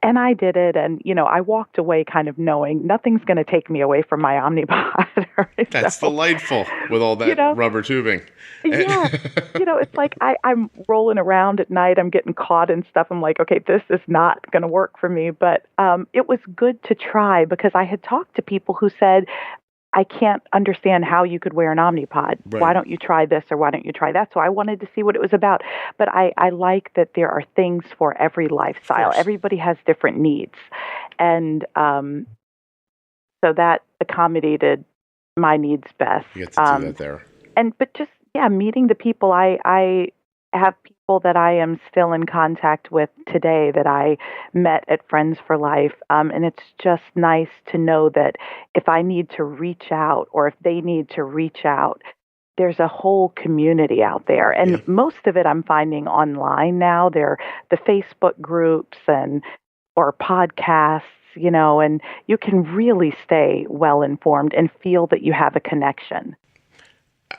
S2: And I did it. And, I walked away kind of knowing nothing's going to take me away from my Omnipod. Right?
S1: That's delightful with all that rubber tubing.
S2: Yeah. It's like I'm rolling around at night. I'm getting caught and stuff. I'm like, okay, this is not going to work for me. But it was good to try, because I had talked to people who said, I can't understand how you could wear an Omnipod. Right. Why don't you try this, or why don't you try that? So I wanted to see what it was about. But I like that there are things for every lifestyle. Everybody has different needs. And so that accommodated my needs best.
S1: You get to do that there.
S2: But just, meeting the people. I have people that I am still in contact with today that I met at Friends for Life. And it's just nice to know that if I need to reach out, or if they need to reach out, there's a whole community out there. And most of it I'm finding online now. They're the Facebook groups or podcasts, and you can really stay well informed and feel that you have a connection.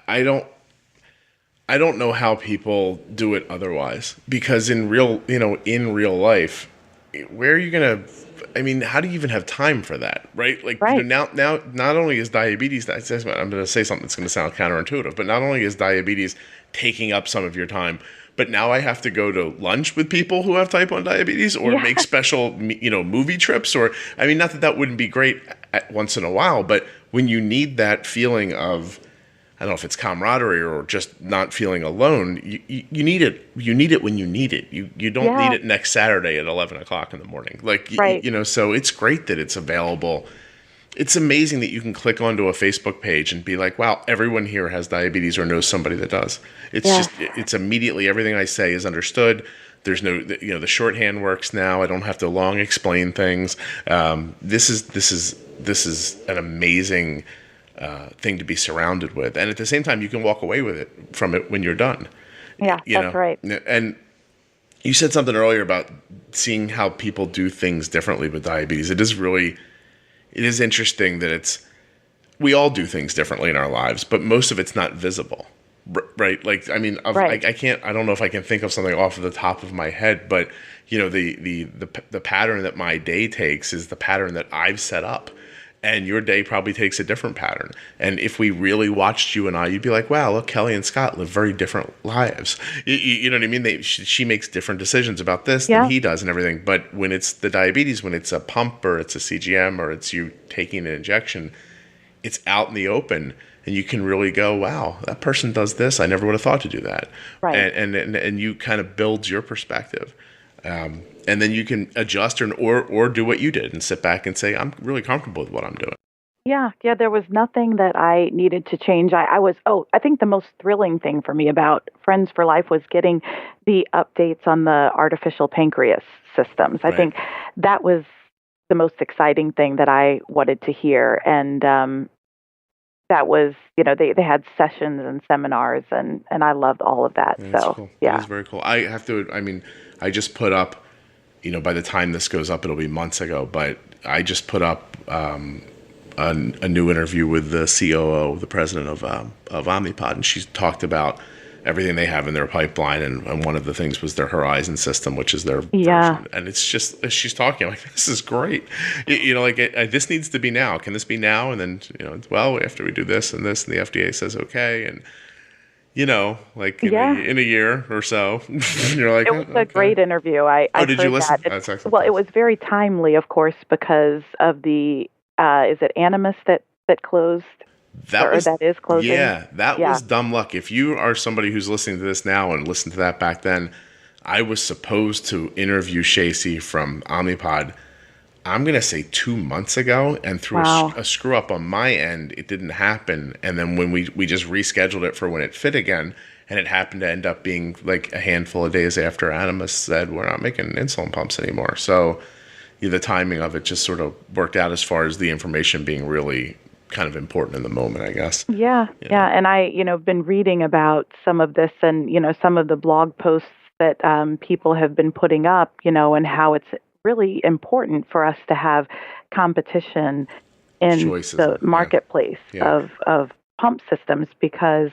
S1: I don't know how people do it otherwise, because in real life, where are you going to, how do you even have time for that? Right. Like, now, not only is diabetes, I'm going to say something that's going to sound counterintuitive, but not only is diabetes taking up some of your time, but now I have to go to lunch with people who have type 1 diabetes, or make special, movie trips, or, not that wouldn't be great once in a while, but when you need that feeling of, I don't know if it's camaraderie or just not feeling alone, you need it. You need it when you need it. You don't need it next Saturday at 11 o'clock in the morning. So it's great that it's available. It's amazing that you can click onto a Facebook page and be like, wow, everyone here has diabetes or knows somebody that does. It's immediately, everything I say is understood. There's no, the shorthand works now. I don't have to long explain things. This is an amazing thing to be surrounded with, and at the same time, you can walk away with it from it when you're done.
S2: That's right.
S1: And you said something earlier about seeing how people do things differently with diabetes. It is interesting that we all do things differently in our lives, but most of it's not visible, right? Like, I don't know if I can think of something off of the top of my head, but the pattern that my day takes is the pattern that I've set up. And your day probably takes a different pattern. And if we really watched you and I, you'd be like, wow, look, Kelly and Scott live very different lives. You know what I mean? She makes different decisions about this than he does and everything. But when it's the diabetes, when it's a pump or it's a CGM or it's you taking an injection, it's out in the open. And you can really go, wow, that person does this. I never would have thought to do that. Right. And you kind of build your perspective. And then you can adjust or do what you did and sit back and say, I'm really comfortable with what I'm doing.
S2: Yeah, there was nothing that I needed to change. I think the most thrilling thing for me about Friends for Life was getting the updates on the artificial pancreas systems. I think that was the most exciting thing that I wanted to hear. And that was, they had sessions and seminars, and I loved all of that.
S1: Yeah, so, cool. That is very cool. I just put up, by the time this goes up, it'll be months ago, but I just put up a new interview with the COO, the president of Omnipod, and she talked about everything they have in their pipeline, and one of the things was their Horizon system, which is their version. And it's just, as she's talking, I'm like, this is great. This needs to be now. Can this be now? And then, after we do this and this, and the FDA says okay, and in a year or so, you're like,
S2: it was a great interview.
S1: Did you listen? That's excellent.
S2: Well, it was very timely, of course, because of the is it Animus that closed? That is closing.
S1: Yeah, that was dumb luck. If you are somebody who's listening to this now and listened to that back then, I was supposed to interview Shacey from Omnipod I'm going to say 2 months ago, and through
S2: Wow.
S1: a screw up on my end, it didn't happen. And then when we just rescheduled it for when it fit again, and it happened to end up being like a handful of days after Animas said, we're not making insulin pumps anymore. So the timing of it just sort of worked out as far as the information being really kind of important in the moment, I guess.
S2: Yeah. And I, been reading about some of this and, some of the blog posts that people have been putting up, and how it's really important for us to have competition in
S1: Choices,
S2: the marketplace of pump systems because,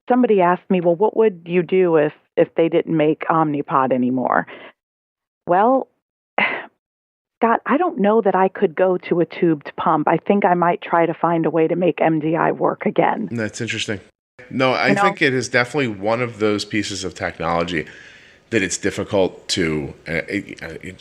S2: somebody asked me, well, what would you do if they didn't make Omnipod anymore? Well, Scott, I don't know that I could go to a tubed pump. I think I might try to find a way to make MDI work again.
S1: That's interesting. No, I think it is definitely one of those pieces of technology that it's difficult to. I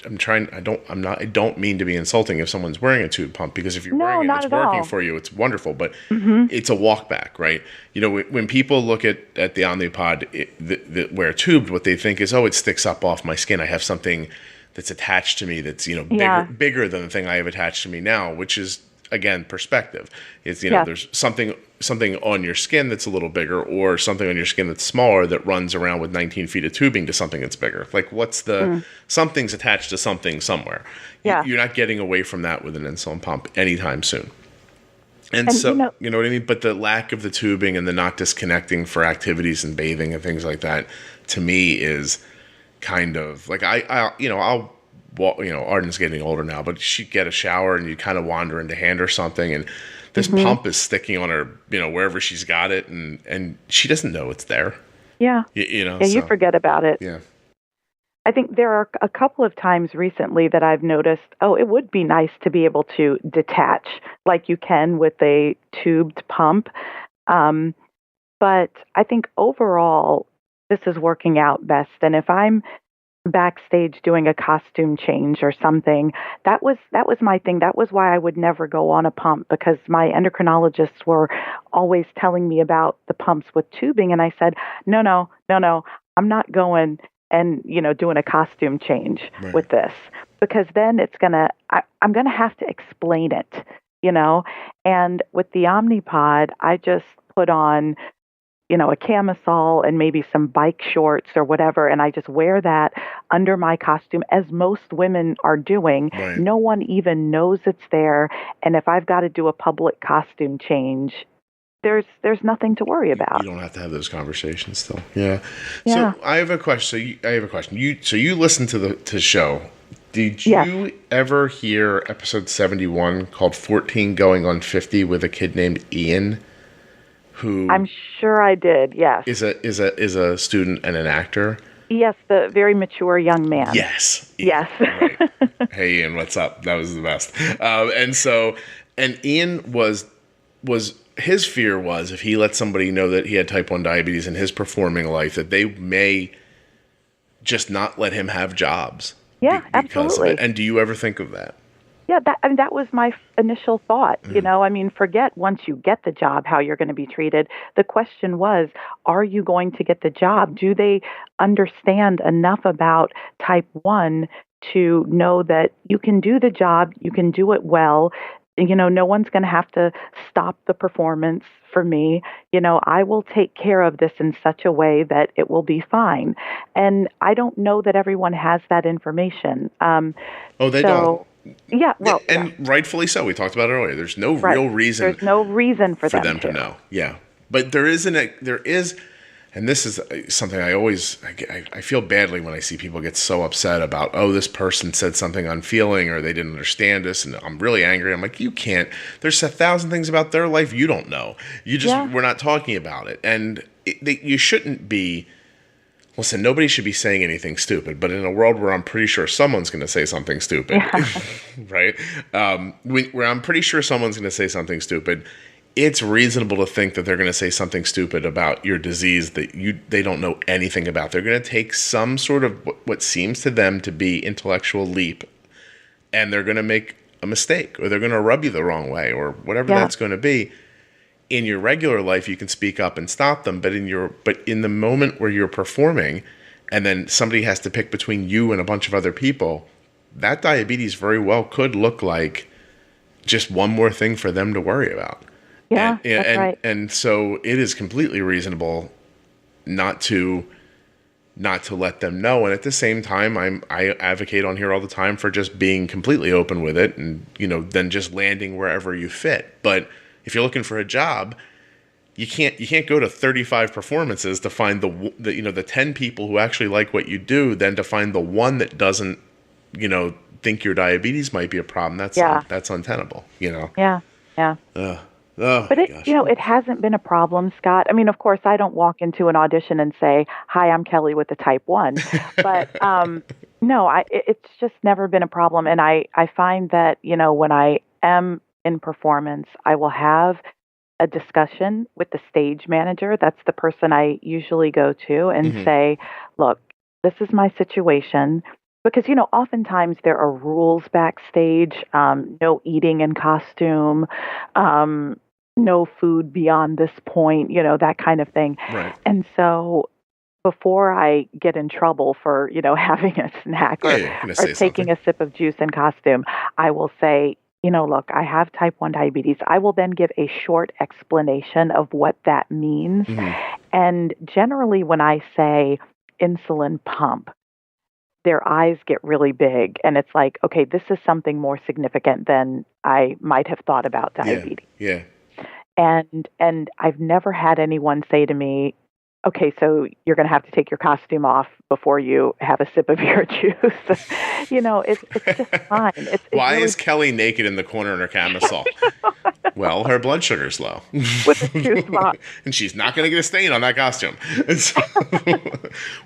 S1: don't mean to be insulting if someone's wearing a tube pump, because if you're wearing it, it's working for you. It's wonderful, but it's a walk back, right? When people look at the Omnipod where tubed, what they think is, oh, it sticks up off my skin. I have something that's attached to me that's bigger than the thing I have attached to me now, which is, again, perspective. It's there's something on your skin that's a little bigger, or something on your skin that's smaller that runs around with 19 feet of tubing to something that's bigger. Like, what's something's attached to something somewhere. Yeah. You're not getting away from that with an insulin pump anytime soon. And so, you know what I mean? But the lack of the tubing and the not disconnecting for activities and bathing and things like that, to me, is kind of like, I'll Arden's getting older now, but she'd get a shower and you kind of wander into hand or something, and this pump is sticking on her, wherever she's got it, and she doesn't know it's there.
S2: Yeah. You forget about it.
S1: Yeah.
S2: I think there are a couple of times recently that I've noticed, it would be nice to be able to detach like you can with a tubed pump. But I think overall, this is working out best. And if I'm backstage doing a costume change or something, that was my thing. That was why I would never go on a pump, because my endocrinologists were always telling me about the pumps with tubing, and I said, no, I'm not going and doing a costume change with this, because then I'm gonna have to explain it, and with the Omnipod, I just put on a camisole and maybe some bike shorts or whatever, and I just wear that under my costume, as most women are doing. Right. No one even knows it's there, and if I've got to do a public costume change, there's nothing to worry about.
S1: You don't have to have those conversations still. Yeah. So I have a question. So you listened to the show. Did you ever hear episode 71 called 14 Going on 50 with a kid named Ian? Who
S2: I'm sure I did, yes.
S1: Is a student and an actor?
S2: Yes, the very mature young man.
S1: Yes.
S2: Ian, yes.
S1: Right. Hey, Ian, what's up? That was the best. And Ian was his fear was, if he let somebody know that he had type 1 diabetes in his performing life, that they may just not let him have jobs.
S2: Yeah,
S1: because
S2: absolutely.
S1: Of it. And do you ever think of that?
S2: Yeah, that was my initial thought. Forget once you get the job how you're going to be treated. The question was, are you going to get the job? Do they understand enough about type 1 to know that you can do the job, you can do it well? No one's going to have to stop the performance for me. I will take care of this in such a way that it will be fine. And I don't know that everyone has that information.
S1: They don't.
S2: Yeah, well,
S1: and rightfully so. We talked about it earlier. There's no real reason.
S2: There's no reason for them
S1: to know. Yeah, but there is, and this is something I feel badly when I see people get so upset about. Oh, this person said something unfeeling, or they didn't understand us, and I'm really angry. I'm like, you can't. There's 1,000 things about their life you don't know. We're not talking about it, and you shouldn't be. Listen, nobody should be saying anything stupid, but in a world where I'm pretty sure someone's going to say something stupid, right? Where I'm pretty sure someone's going to say something stupid, it's reasonable to think that they're going to say something stupid about your disease that they don't know anything about. They're going to take some sort of what seems to them to be intellectual leap, and they're going to make a mistake, or they're going to rub you the wrong way, or whatever that's going to be. In your regular life, you can speak up and stop them, but in the moment where you're performing, and then somebody has to pick between you and a bunch of other people, that diabetes very well could look like just one more thing for them to worry about.
S2: Yeah, that's right.
S1: And so it is completely reasonable not to let them know. And at the same time, I advocate on here all the time for just being completely open with it, and then just landing wherever you fit. But if you're looking for a job, you can't go to 35 performances to find the 10 people who actually like what you do, then to find the one that doesn't think your diabetes might be a problem. That's untenable.
S2: Yeah.
S1: But
S2: it hasn't been a problem, Scott. I mean, of course, I don't walk into an audition and say, "Hi, I'm Kelly with the type 1." But no, it's just never been a problem. And I find that, when I am in performance, I will have a discussion with the stage manager. That's the person I usually go to and say, "Look, this is my situation." Because, oftentimes there are rules backstage, no eating in costume, no food beyond this point, that kind of thing.
S1: Right.
S2: And so before I get in trouble for, having a snack or taking a sip of juice in costume, I will say, look, I have type 1 diabetes. I will then give a short explanation of what that means. And generally when I say insulin pump, their eyes get really big, and it's like, okay, this is something more significant than I might have thought about diabetes.
S1: Yeah.
S2: And I've never had anyone say to me, okay, so you're going to have to take your costume off before you have a sip of your juice. It's just fine.
S1: Why is Kelly naked in the corner in her camisole? Well, her blood sugar's low.
S2: With a juice box.
S1: And she's not going to get a stain on that costume.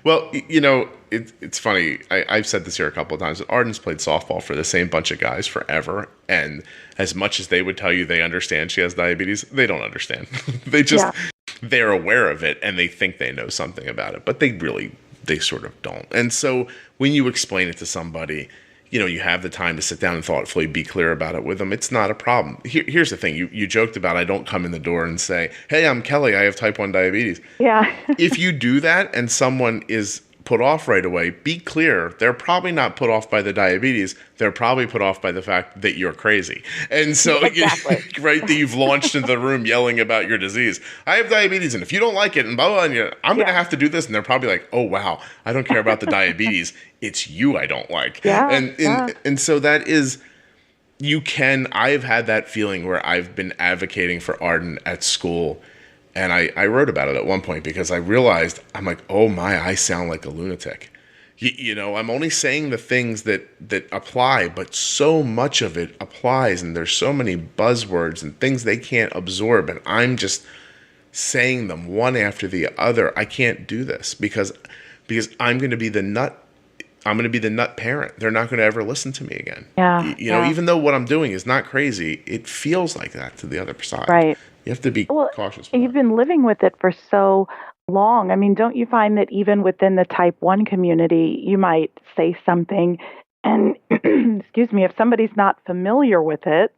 S1: Well, it's funny. I've said this here a couple of times. Arden's played softball for the same bunch of guys forever. And as much as they would tell you they understand she has diabetes, they don't understand. They're aware of it and they think they know something about it, but they sort of don't. And so when you explain it to somebody, you have the time to sit down and thoughtfully be clear about it with them. It's not a problem. Here's the thing. You joked about, I don't come in the door and say, "Hey, I'm Kelly. I have type 1 diabetes."
S2: Yeah.
S1: If you do that and someone is put off right away, be clear. They're probably not put off by the diabetes. They're probably put off by the fact that you're crazy. And so,
S2: exactly.
S1: Right, that you've launched into the room yelling about your disease. I have diabetes, and if you don't like it, and blah, blah, and I'm going to have to do this. And they're probably like, "Oh, wow, I don't care about the diabetes. It's you I don't like."
S2: Yeah,
S1: and so that is, I've had that feeling where I've been advocating for Arden at school. And I wrote about it at one point because I realized, I'm like, oh my, I sound like a lunatic. I'm only saying the things that apply, but so much of it applies, and there's so many buzzwords and things they can't absorb, and I'm just saying them one after the other. I can't do this because I'm going to be the nut. I'm going to be the nut parent. They're not going to ever listen to me again.
S2: Yeah.
S1: Even though what I'm doing is not crazy, it feels like that to the other side.
S2: Right.
S1: You have to be cautious.
S2: You've been living with it for so long. I mean, don't you find that even within the type 1 community, you might say something and, excuse me, if somebody's not familiar with it,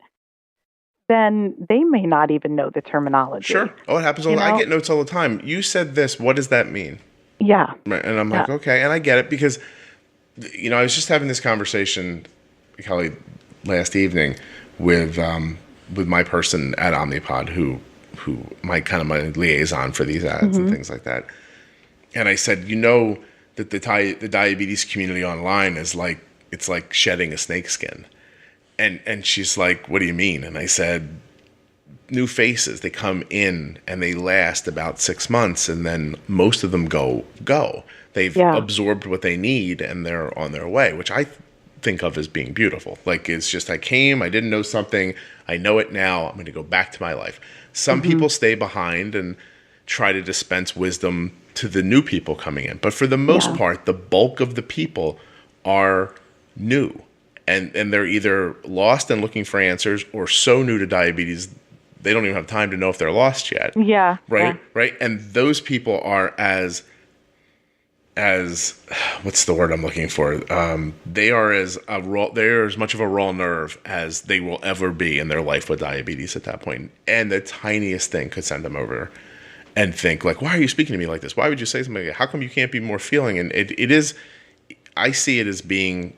S2: then they may not even know the terminology.
S1: Sure. Oh, it happens. I get notes all the time. You said this. What does that mean?
S2: Yeah.
S1: Right. And I'm like, okay. And I get it because, I was just having this conversation, Kelly, last evening with my person at Omnipod who my liaison for these ads and things like that. And I said, that the diabetes community online is like, it's like shedding a snakeskin. And she's like, "What do you mean?" And I said, new faces, they come in and they last about 6 months, and then most of them go. They've absorbed what they need and they're on their way, which I think of as being beautiful. Like, it's just, I didn't know something, I know it now, I'm going to go back to my life. Some people stay behind and try to dispense wisdom to the new people coming in. But for the most part, the bulk of the people are new. And they're either lost and looking for answers, or so new to diabetes, they don't even have time to know if they're lost yet.
S2: Yeah.
S1: Right? Yeah. Right? And those people are as what's the word I'm looking for? They're as much of a raw nerve as they will ever be in their life with diabetes at that point. And the tiniest thing could send them over and think, like, why are you speaking to me like this? Why would you say something like that? How come you can't be more feeling? And it is, I see it as being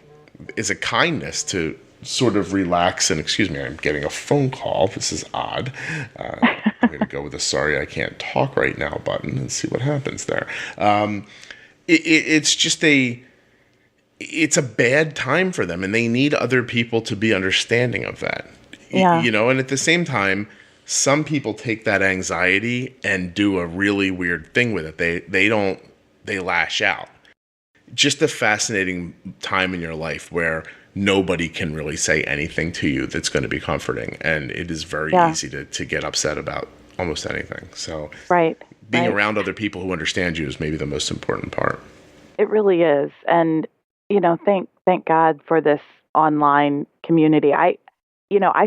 S1: is a kindness to sort of relax. And excuse me, I'm getting a phone call. This is odd. I'm going to go with a sorry I can't talk right now button and see what happens there. It's just it's a bad time for them, and they need other people to be understanding of that.
S2: Yeah.
S1: And at the same time, some people take that anxiety and do a really weird thing with it. They lash out. Just a fascinating time in your life where nobody can really say anything to you that's going to be comforting. And it is very easy to get upset about almost anything. So being around other people who understand you is maybe the most important part.
S2: It really is. And, thank God for this online community. I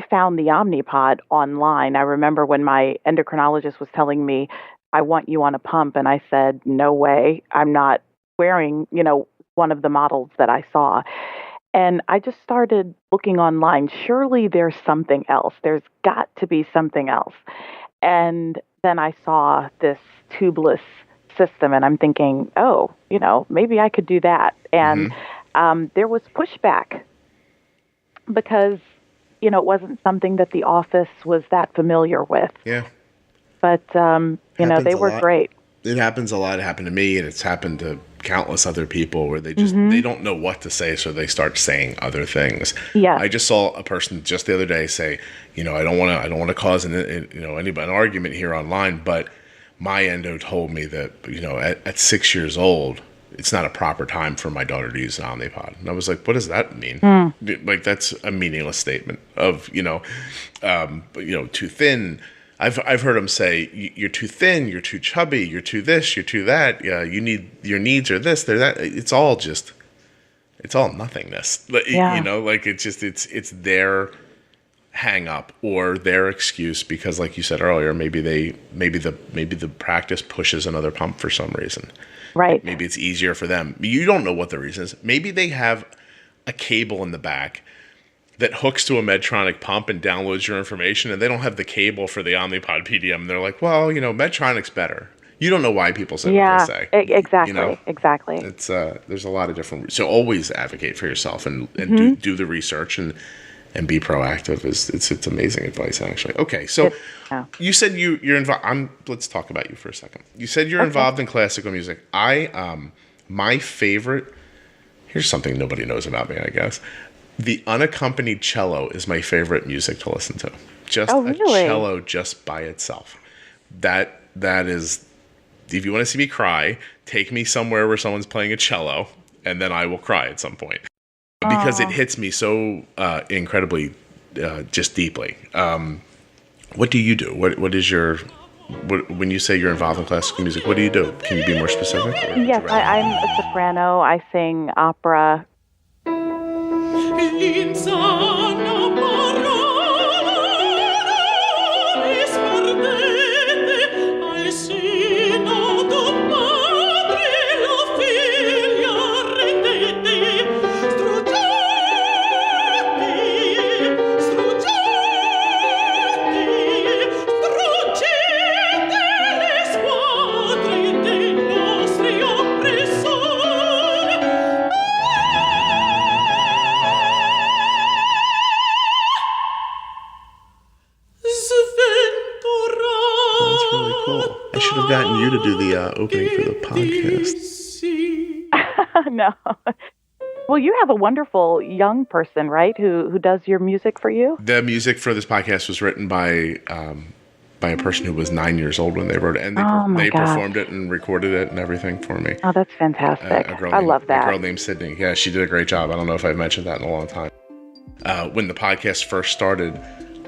S2: found the Omnipod online. I remember when my endocrinologist was telling me, I want you on a pump. And I said, no way. I'm not wearing, one of the models that I saw. And I just started looking online. Surely there's something else. There's got to be something else. And then I saw this tubeless system, and I'm thinking, maybe I could do that. And there was pushback because, it wasn't something that the office was that familiar with.
S1: Yeah.
S2: But, they were great.
S1: It happens a lot. It happened to me, and it's happened to countless other people where they just they don't know what to say, so they start saying other things. Yeah. I just saw a person just the other day say, I don't want to cause an argument here online, but my endo told me that at 6 years old, it's not a proper time for my daughter to use an Omnipod. And I was like, what does that mean? Like, that's a meaningless statement of too thin. I've heard them say, you're too thin, you're too chubby, you're too this, you're too that. You need, your needs are this, they're that. It's all nothingness. It's their hang up or their excuse because, like you said earlier, maybe the practice pushes another pump for some reason.
S2: Right.
S1: Maybe it's easier for them. You don't know what the reason is. Maybe they have a cable in the back that hooks to a Medtronic pump and downloads your information, and they don't have the cable for the Omnipod PDM. And they're like, well, Medtronic's better. You don't know why people say what they say.
S2: Exactly. Exactly.
S1: It's there's a lot of different. So always advocate for yourself and do the research and be proactive. It's amazing advice, actually. Okay, so you said you're involved. Let's talk about you for a second. You said you're involved in classical music. My favorite. Here's something nobody knows about me, I guess. The unaccompanied cello is my favorite music to listen to. Just a cello just by itself. That is, if you want to see me cry, take me somewhere where someone's playing a cello, and then I will cry at some point. Because it hits me so incredibly, just deeply. What do you do? What is your... when you say you're involved in classical music, what do you do? Can you be more specific?
S2: Yes, I'm a soprano. I sing opera.
S1: Gotten you to do the opening for the podcast.
S2: No. Well, you have a wonderful young person, right, who does your music for you?
S1: The music for this podcast was written by a person who was 9 years old when they wrote it, and they performed it and recorded it and everything for me.
S2: Oh, that's fantastic. I love that.
S1: A girl named Sydney. Yeah, she did a great job. I don't know if I've mentioned that in a long time. When the podcast first started,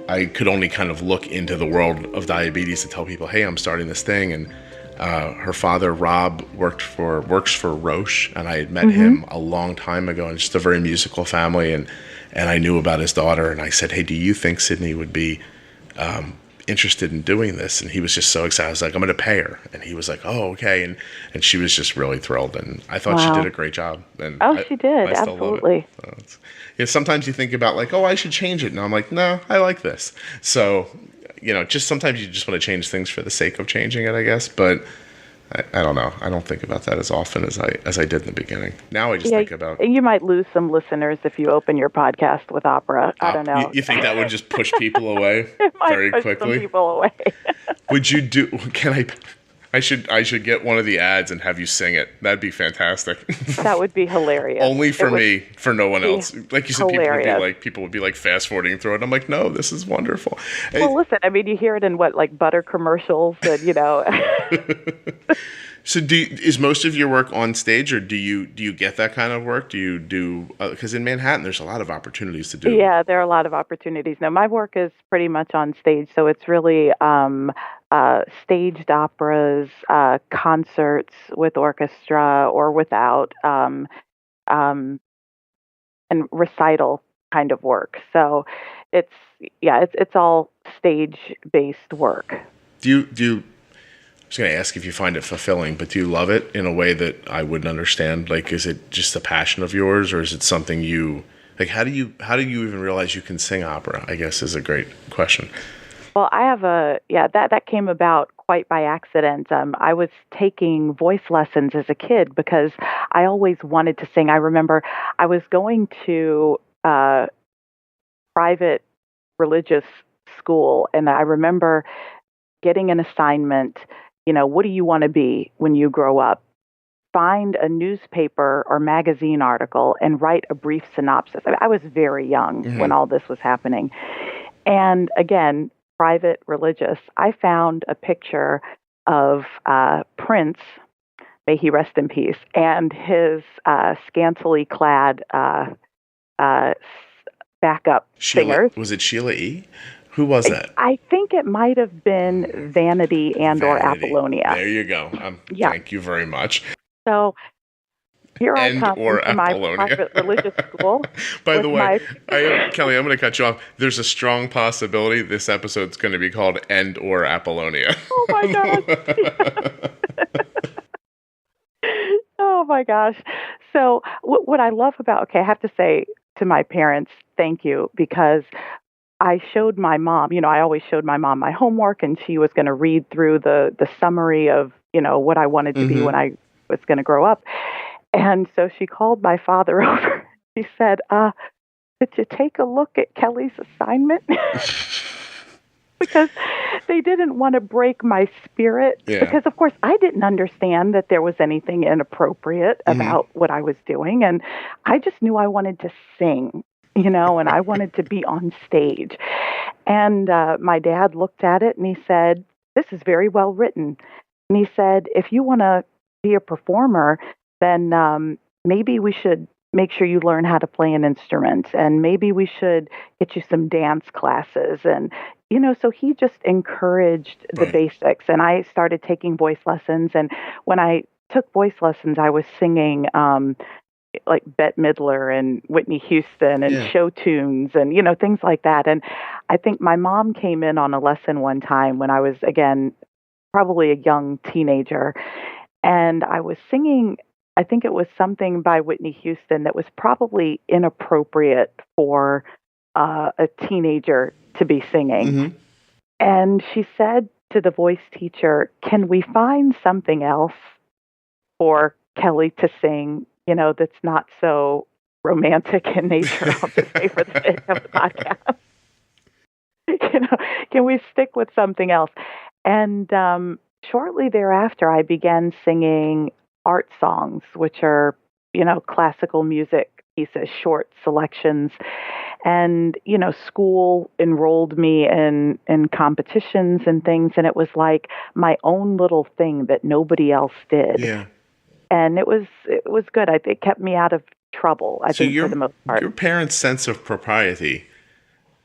S1: I could only kind of look into the world of diabetes to tell people, hey, I'm starting this thing. And her father, Rob, works for Roche, and I had met him a long time ago, and just a very musical family. And I knew about his daughter, and I said, hey, do you think Sydney would be interested in doing this? And he was just so excited. I was like, I'm going to pay her. And he was like, oh, okay. And she was just really thrilled. And I thought she did a great job. And
S2: she did. I still absolutely.
S1: Love it. So sometimes you think about like, oh, I should change it. And I'm like, no, I like this. So, just sometimes you just want to change things for the sake of changing it, I guess. But I don't know. I don't think about that as often as I did in the beginning. Now I just think about.
S2: You might lose some listeners if you open your podcast with opera. I don't know.
S1: You think that would just push people away very quickly?
S2: Push some people away.
S1: Would you do? I should get one of the ads and have you sing it. That'd be fantastic.
S2: That would be hilarious.
S1: Only for me, for no one else. Like you said,
S2: hilarious.
S1: people would be like fast forwarding through it. I'm like, no, this is wonderful.
S2: Well, listen, I mean, you hear it in like butter commercials and,
S1: So is most of your work on stage, or do you get that kind of work? Do you do, because in Manhattan, there's a lot of opportunities to do.
S2: Yeah, there are a lot of opportunities. No, my work is pretty much on stage. So it's really staged operas, concerts with orchestra or without, and recital kind of work. So it's all stage-based work.
S1: Do you I was going to ask if you find it fulfilling, but do you love it in a way that I wouldn't understand? Like, is it just a passion of yours, or is it something you like? How do you even realize you can sing opera? I guess is a great question.
S2: Well, I have that came about quite by accident. I was taking voice lessons as a kid because I always wanted to sing. I remember I was going to private religious school, and I remember getting an assignment. What do you want to be when you grow up? Find a newspaper or magazine article and write a brief synopsis. I was very young when all this was happening. And again, private religious, I found a picture of Prince, may he rest in peace, and his scantily clad backup singers.
S1: Was it Sheila E.? Who was that?
S2: I think it might have been Vanity or Apollonia.
S1: There you go. Thank you very much.
S2: So here I come
S1: or
S2: to my
S1: Apollonia.
S2: private religious school.
S1: By the way, Kelly, I'm going to cut you off. There's a strong possibility this episode's going to be called or Apollonia.
S2: Oh, my gosh. Oh, my gosh. So what I love about, I have to say to my parents, thank you, because I showed my mom, I always showed my mom my homework, and she was going to read through the summary of, what I wanted to be when I was going to grow up. And so she called my father over. She said, did you take a look at Kelly's assignment? Because they didn't want to break my spirit. Yeah. Because, of course, I didn't understand that there was anything inappropriate about what I was doing. And I just knew I wanted to sing. And I wanted to be on stage. And my dad looked at it and he said, this is very well written. And he said, if you want to be a performer, then maybe we should make sure you learn how to play an instrument. And maybe we should get you some dance classes. And, so he just encouraged the basics. And I started taking voice lessons. And when I took voice lessons, I was singing like Bette Midler and Whitney Houston and show tunes and, things like that. And I think my mom came in on a lesson one time when I was, again, probably a young teenager. And I was singing, I think it was something by Whitney Houston that was probably inappropriate for a teenager to be singing. And she said to the voice teacher, can we find something else for Kelly to sing? That's not so romantic in nature, I'll just say for the sake of the podcast. Can we stick with something else? And shortly thereafter, I began singing art songs, which are, classical music pieces, short selections. And, school enrolled me in competitions and things. And it was like my own little thing that nobody else did.
S1: Yeah.
S2: And it was good. It kept me out of trouble, I think, for the most part.
S1: Your parents' sense of propriety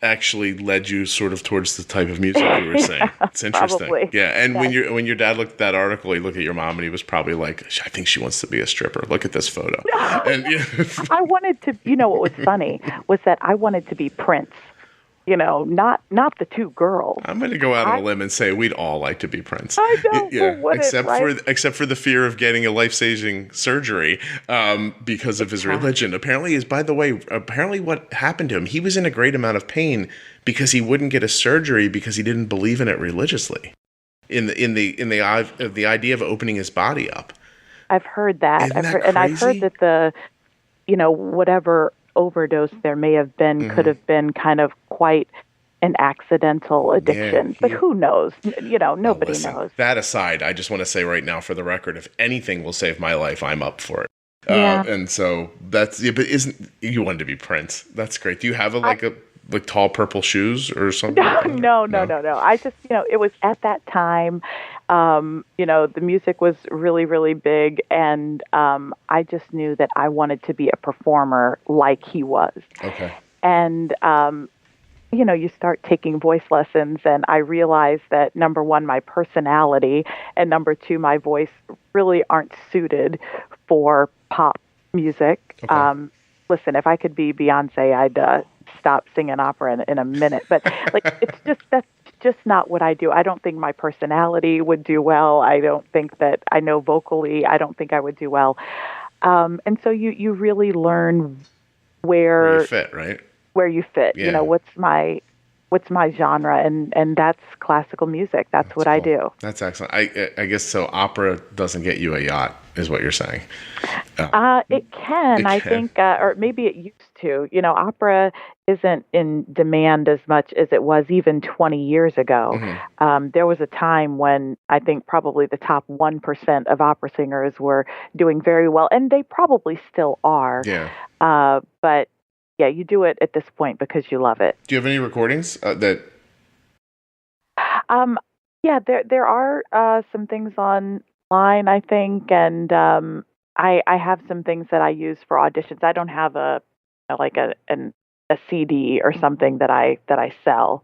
S1: actually led you sort of towards the type of music you were saying. It's interesting.
S2: Probably.
S1: Yeah, and when your dad looked at that article, he looked at your mom and he was probably like, I think she wants to be a stripper. Look at this photo.
S2: No.
S1: And
S2: I wanted to, what was funny was that I wanted to be Prince. Not the two girls.
S1: I'm going to go out on a limb and say we'd all like to be Prince.
S2: I know,
S1: except for the fear of getting a life-saving surgery because of his religion. Apparently, what happened to him, he was in a great amount of pain because he wouldn't get a surgery because he didn't believe in it religiously. the idea of opening his body up.
S2: I've heard that.
S1: Isn't that
S2: And I've heard
S1: crazy?
S2: that whatever overdose there may have been could have been kind of quite an accidental addiction. But who knows? Nobody knows.
S1: That aside, I just want to say right now for the record, if anything will save my life, I'm up for it.
S2: Yeah.
S1: And so but isn't you wanted to be Prince? That's great. Do you have a tall purple shoes or something?
S2: No. I just, it was at that time, the music was really, really big, and I just knew that I wanted to be a performer like he was.
S1: Okay.
S2: And, you start taking voice lessons, and I realized that, number one, my personality, and number two, my voice really aren't suited for pop music.
S1: Okay.
S2: Listen, if I could be Beyonce, I'd stop singing opera in a minute. But that's just not what I do. I don't think my personality would do well. I don't think that I know vocally. I don't think I would do well. And so you really learn where
S1: you fit, right?
S2: Where you fit.
S1: Yeah.
S2: What's my genre, and that's classical music. That's what cool. I do.
S1: That's excellent. I guess so. Opera doesn't get you a yacht, is what you're saying.
S2: It can, I think, or maybe it used to. Opera isn't in demand as much as it was even 20 years ago. Mm-hmm. There was a time when I think probably the top 1% of opera singers were doing very well, and they probably still are.
S1: Yeah.
S2: But yeah, you do it at this point because you love it.
S1: Do you have any recordings that?
S2: Yeah, there are some things online, I think, and I have some things that I use for auditions. I don't have a CD or something that I sell.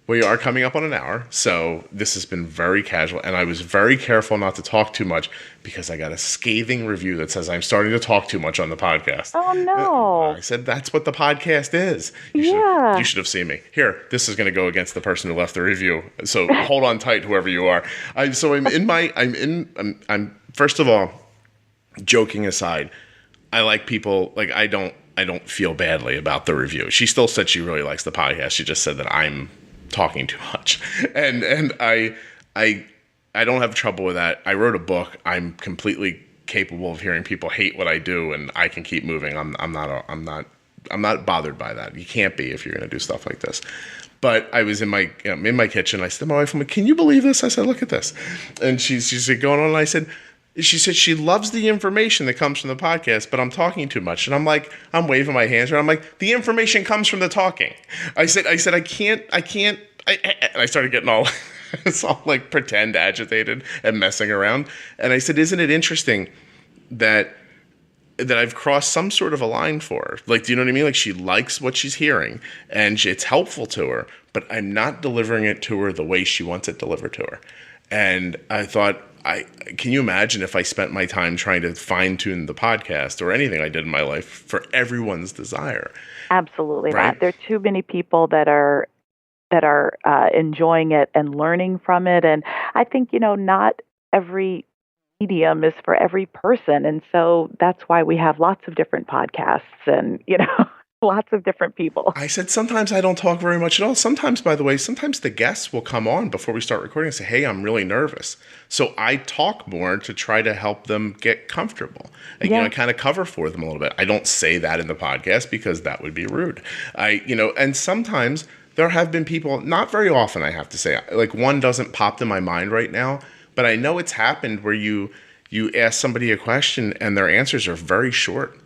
S1: We are coming up on an hour, so this has been very casual, and I was very careful not to talk too much because I got a scathing review that says I'm starting to talk too much on the podcast.
S2: Oh, no.
S1: I said, that's what the podcast is. You should have seen me. Here, this is going to go against the person who left the review, so hold on tight, whoever you are. First of all, joking aside, I like people, I don't feel badly about the review. She still said she really likes the podcast. She just said that I'm talking too much, and I don't have trouble with that. I wrote a book. I'm completely capable of hearing people hate what I do, and I can keep moving. I'm not bothered by that. You can't be if you're going to do stuff like this. But I was in my kitchen. I said to my wife, I'm like, "Can you believe this?" I said, "Look at this," and she said, "Going on." And she said she loves the information that comes from the podcast, but I'm talking too much. And I'm like, I'm waving my hands around. I'm like, the information comes from the talking. I said, I can't. And I started getting all, it's all like pretend agitated and messing around. And I said, isn't it interesting that I've crossed some sort of a line for her? Do you know what I mean? She likes what she's hearing and it's helpful to her, but I'm not delivering it to her the way she wants it delivered to her. And I thought, can you imagine if I spent my time trying to fine-tune the podcast or anything I did in my life for everyone's desire?
S2: Absolutely
S1: right?
S2: not. There are too many people that are enjoying it and learning from it. And I think, not every medium is for every person. And so that's why we have lots of different podcasts and, lots of different people.
S1: I said, sometimes I don't talk very much at all. Sometimes, by the way, the guests will come on before we start recording and say, hey, I'm really nervous. So I talk more to try to help them get comfortable. And, I kind of cover for them a little bit. I don't say that in the podcast because that would be rude. And sometimes there have been people, not very often, I have to say, one doesn't pop to my mind right now, but I know it's happened where you ask somebody a question and their answers are very short.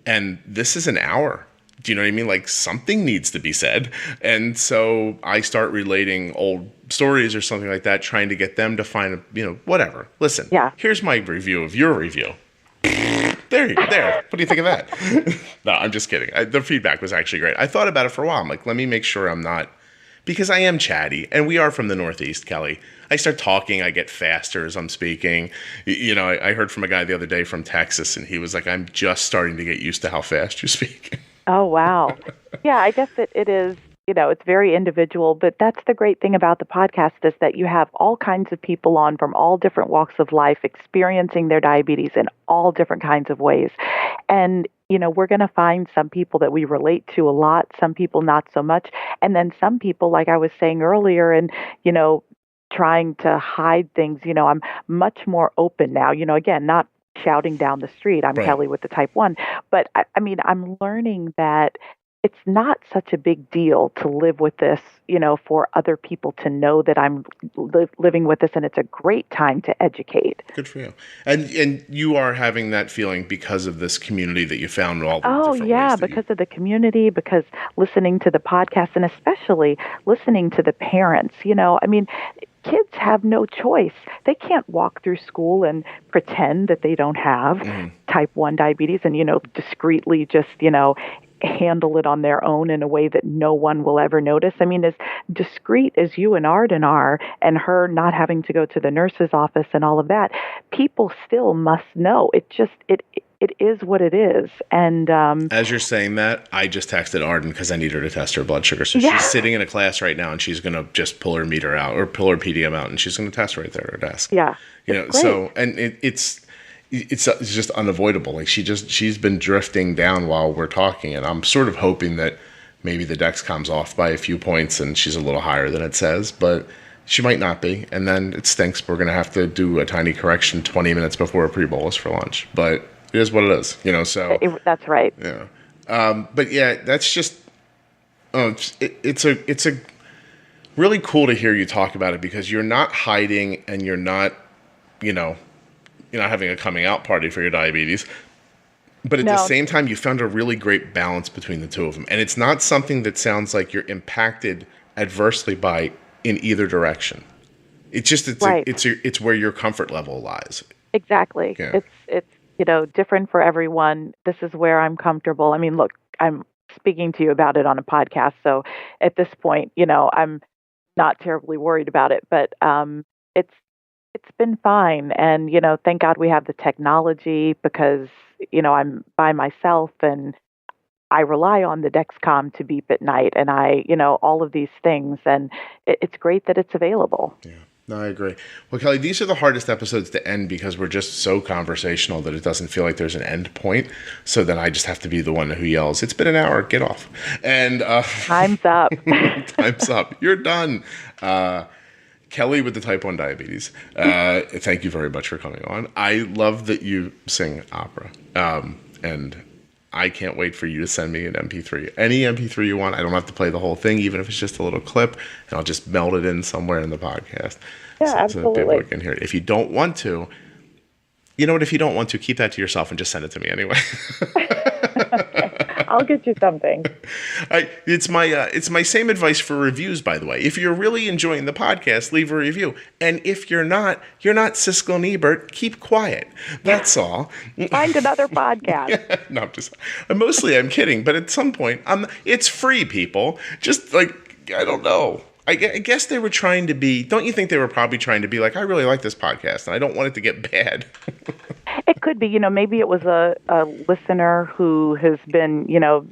S1: And this is an hour. Do you know what I mean? Something needs to be said. And so I start relating old stories or something like that, trying to get them to find, whatever. Listen, Here's my review of your review. There. What do you think of that? No, I'm just kidding. The feedback was actually great. I thought about it for a while. I'm like, let me make sure I'm not, because I am chatty, and we are from the Northeast, Kelly. I start talking, I get faster as I'm speaking. I heard from a guy the other day from Texas, and he was like, I'm just starting to get used to how fast you speak.
S2: Oh, wow. Yeah, I guess it is, it's very individual, but that's the great thing about the podcast is that you have all kinds of people on from all different walks of life experiencing their diabetes in all different kinds of ways. And, we're going to find some people that we relate to a lot, some people not so much. And then some people, like I was saying earlier, and, trying to hide things. I'm much more open now. Again, not shouting down the street, I'm
S1: Right.
S2: Kelly with the type 1. But I mean, I'm learning that it's not such a big deal to live with this, for other people to know that I'm living with this, and it's a great time to educate.
S1: Good for you. And you are having that feeling because of this community that you found all the
S2: Oh,
S1: different
S2: yeah,
S1: ways that
S2: because of the community, because listening to the podcast, and especially listening to the parents. I mean, kids have no choice. They can't walk through school and pretend that they don't have type 1 diabetes and, discreetly just, handle it on their own in a way that no one will ever notice. I mean, as discreet as you and Arden are, and her not having to go to the nurse's office and all of that, people still must know. It is what it is. And
S1: as you're saying that, I just texted Arden because I need her to test her blood sugar. So
S2: Yeah.
S1: she's sitting in a class right now, and she's going to just pull her meter out or pull her PDM out, and she's going to test right there at her desk.
S2: yeah,
S1: So, and it's just unavoidable. Like she's been drifting down while we're talking, and I'm sort of hoping that maybe the Dexcom's off by a few points and she's a little higher than it says, but she might not be. And then it stinks. We're going to have to do a tiny correction 20 minutes before a pre-bolus for lunch, but it is what it is, so.
S2: That's right.
S1: Yeah. But yeah, that's just, it's a really cool to hear you talk about it, because you're not hiding and you're not, you're not having a coming out party for your diabetes. But at the same time, you found a really great balance between the two of them. And it's not something that sounds like you're impacted adversely by in either direction. It's just, it's where your comfort level lies.
S2: Exactly.
S1: Yeah.
S2: It's different for everyone. This is where I'm comfortable. I mean, look, I'm speaking to you about it on a podcast. So at this point, I'm not terribly worried about it, but it's been fine. And, thank God we have the technology, because, I'm by myself and I rely on the Dexcom to beep at night, and all of these things. And it's great that it's available.
S1: Yeah. No, I agree. Well, Kelly, these are the hardest episodes to end because we're just so conversational that it doesn't feel like there's an end point. So then I just have to be the one who yells, "It's been an hour, get off." And
S2: Time's up.
S1: Time's up. You're done. Kelly with the type 1 diabetes. Thank you very much for coming on. I love that you sing opera. And I can't wait for you to send me an MP3. Any MP3 you want. I don't have to play the whole thing, even if it's just a little clip, and I'll just meld it in somewhere in the podcast.
S2: Yeah, absolutely.
S1: So that people can hear it. If you don't want to, if you don't want to, keep that to yourself and just send it to me anyway.
S2: I'll get you something.
S1: It's my same advice for reviews, by the way. If you're really enjoying the podcast, leave a review. And if you're not Siskel and Ebert, keep quiet. That's all.
S2: Find another podcast.
S1: No, I'm kidding. But at some point, it's free, people. Just I don't know. I guess they were trying to be, don't you think they were probably trying to be like, I really like this podcast and I don't want it to get bad.
S2: It could be, maybe it was a listener who has been,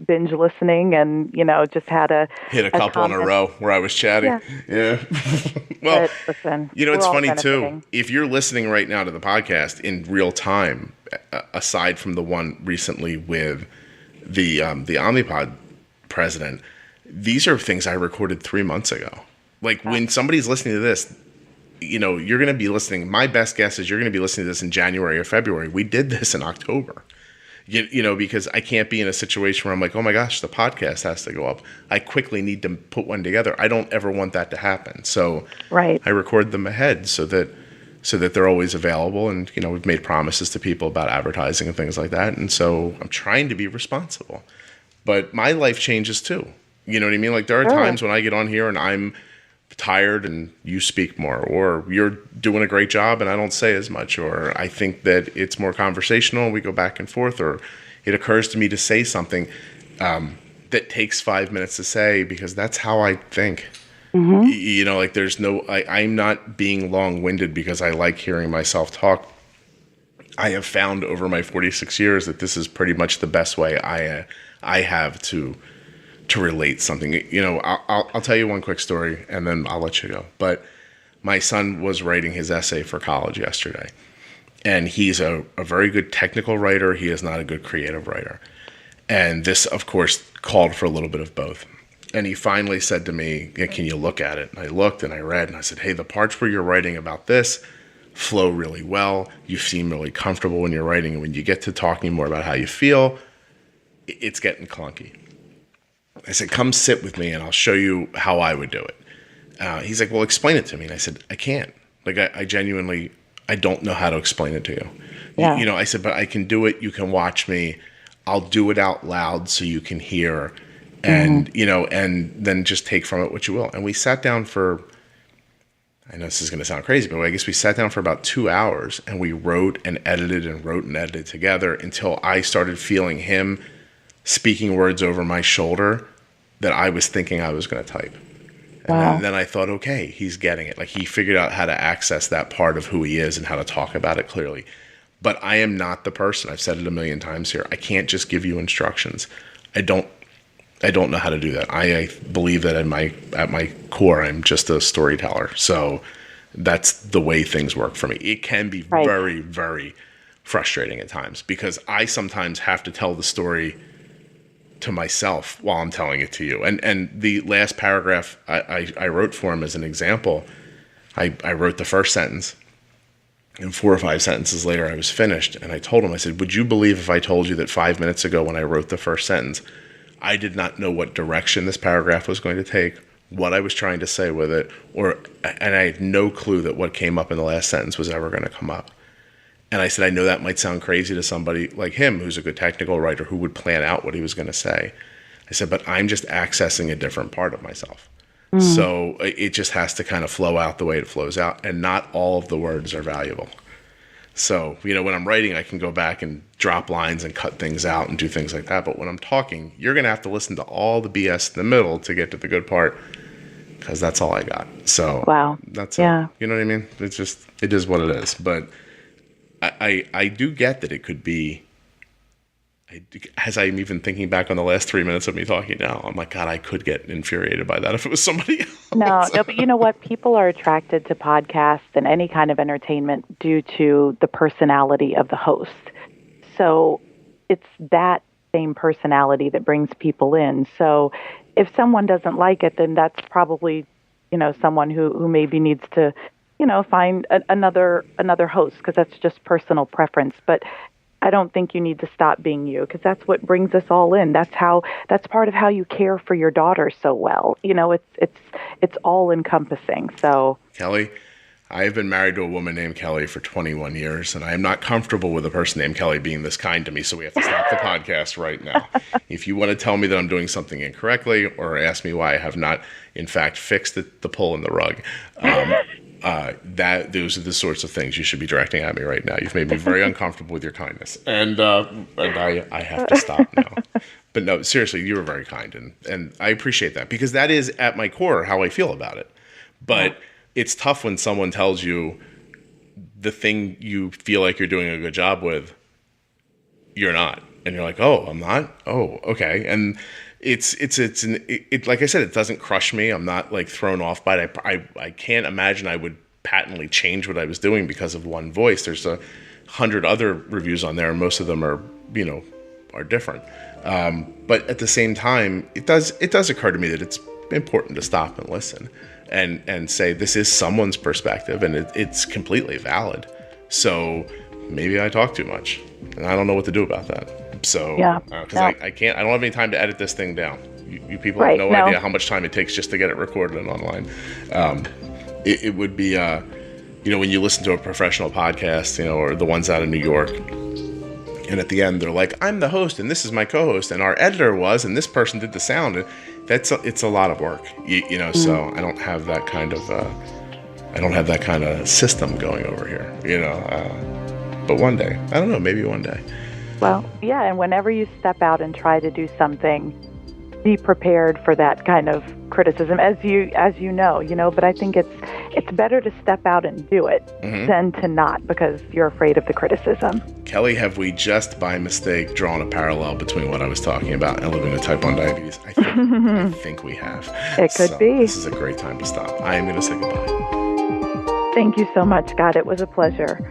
S2: binge listening and, just had hit
S1: a couple in a row where I was chatting. Yeah. Well,
S2: but listen,
S1: it's funny too. If you're listening right now to the podcast in real time, aside from the one recently with the Omnipod president, these are things I recorded 3 months ago. When somebody's listening to this, you're going to be listening. My best guess is you're going to be listening to this in January or February. We did this in October, because I can't be in a situation where I'm like, oh my gosh, the podcast has to go up. I quickly need to put one together. I don't ever want that to happen. So
S2: right.
S1: I record them ahead so that they're always available. And, we've made promises to people about advertising and things like that. And so I'm trying to be responsible. But my life changes too. You know what I mean? There are times when I get on here and I'm tired and you speak more, or you're doing a great job and I don't say as much, or I think that it's more conversational and we go back and forth, or it occurs to me to say something that takes 5 minutes to say because that's how I think. Mm-hmm. There's I'm not being long-winded because I like hearing myself talk. I have found over my 46 years that this is pretty much the best way I have to relate something. I'll tell you one quick story and then I'll let you go. But my son was writing his essay for college yesterday, and he's a very good technical writer. He is not a good creative writer. And this, of course, called for a little bit of both. And he finally said to me, yeah, can you look at it? And I looked and I read and I said, hey, the parts where you're writing about this flow really well. You seem really comfortable when you're writing. And when you get to talking more about how you feel, it's getting clunky. I said, come sit with me and I'll show you how I would do it. He's like, well, explain it to me. And I said, I can't. Like, I genuinely, I don't know how to explain it to you.
S2: Yeah.
S1: You know, I said, but I can do it. You can watch me. I'll do it out loud so you can hear. And, you know, and then just take from it what you will. And we sat down for, I know this is going to sound crazy, but I guess we sat down for about 2 hours and we wrote and edited together until I started feeling him speaking words over my shoulder that I was thinking I was going to type. And then I thought, okay, he's getting it. Like, he figured out how to access that part of who he is and how to talk about it clearly. But I am not the person. I've said it a million times here. I can't just give you instructions. I don't know how to do that. I believe that at my core, I'm just a storyteller. So that's the way things work for me. It can be very, very frustrating at times because I sometimes have to tell the story to myself while I'm telling it to you. And the last paragraph I wrote for him as an example, I wrote the first sentence, and 4 or 5 sentences later I was finished. And I told him, I said, would you believe if I told you that 5 minutes ago when I wrote the first sentence, I did not know what direction this paragraph was going to take, what I was trying to say with it, and I had no clue that what came up in the last sentence was ever going to come up. And I said, I know that might sound crazy to somebody like him, who's a good technical writer, who would plan out what he was going to say. I said, but I'm just accessing a different part of myself. So it just has to kind of flow out the way it flows out. And not all of the words are valuable. So, you know, when I'm writing, I can go back and drop lines and cut things out and do things like that. But when I'm talking, you're going to have to listen to all the BS in the middle to get to the good part, because that's all I got. So that's it. You know what I mean? It's just, it is what it is. But I do get that it could be, as I'm even thinking back on the last 3 minutes of me talking now, I'm like, God, I could get infuriated by that if it was somebody else.
S2: No, but you know what? People are attracted to podcasts and any kind of entertainment due to the personality of the host. So it's that same personality that brings people in. So if someone doesn't like it, then that's probably, you know, someone who maybe needs to, you know, find another host, because that's just personal preference. But I don't think you need to stop being you, because that's what brings us all in. That's part of how you care for your daughter so well. You know, it's all encompassing. So,
S1: Kelly, I have been married to a woman named Kelly for 21 years, and I am not comfortable with a person named Kelly being this kind to me. So we have to stop the podcast right now. If you want to tell me that I'm doing something incorrectly, or ask me why I have not, in fact, fixed the pull in the rug, those are the sorts of things you should be directing at me right now. You've made me very uncomfortable with your kindness, and I have to stop now. But no, seriously, you were very kind, and I appreciate that, because that is at my core how I feel about it. But it's tough when someone tells you the thing you feel like you're doing a good job with, you're not, and you're like, oh, I'm not. Oh, okay, and. It's like I said, it doesn't crush me. I'm not like thrown off by it. I can't imagine I would patently change what I was doing because of one voice. There's 100 other reviews on there, and most of them are different. But at the same time, it does occur to me that it's important to stop and listen and say, this is someone's perspective, and it's completely valid. So maybe I talk too much, and I don't know what to do about that. So, because I can't, I don't have any time to edit this thing down. You people have no idea how much time it takes just to get it recorded and online. It would be, when you listen to a professional podcast, or the ones out of New York, and at the end they're like, I'm the host and this is my co-host and our editor was, and this person did the sound. And it's a lot of work, so I don't have that kind of, system going over here, but one day, I don't know, maybe one day.
S2: Well, yeah, and whenever you step out and try to do something, be prepared for that kind of criticism, as you know. But I think it's better to step out and do it than to not, because you're afraid of the criticism.
S1: Kelly, have we just by mistake drawn a parallel between what I was talking about and living with type 1 diabetes? I think we have.
S2: It could be.
S1: This is a great time to stop. I am going to say goodbye.
S2: Thank you so much, Scott. It was a pleasure.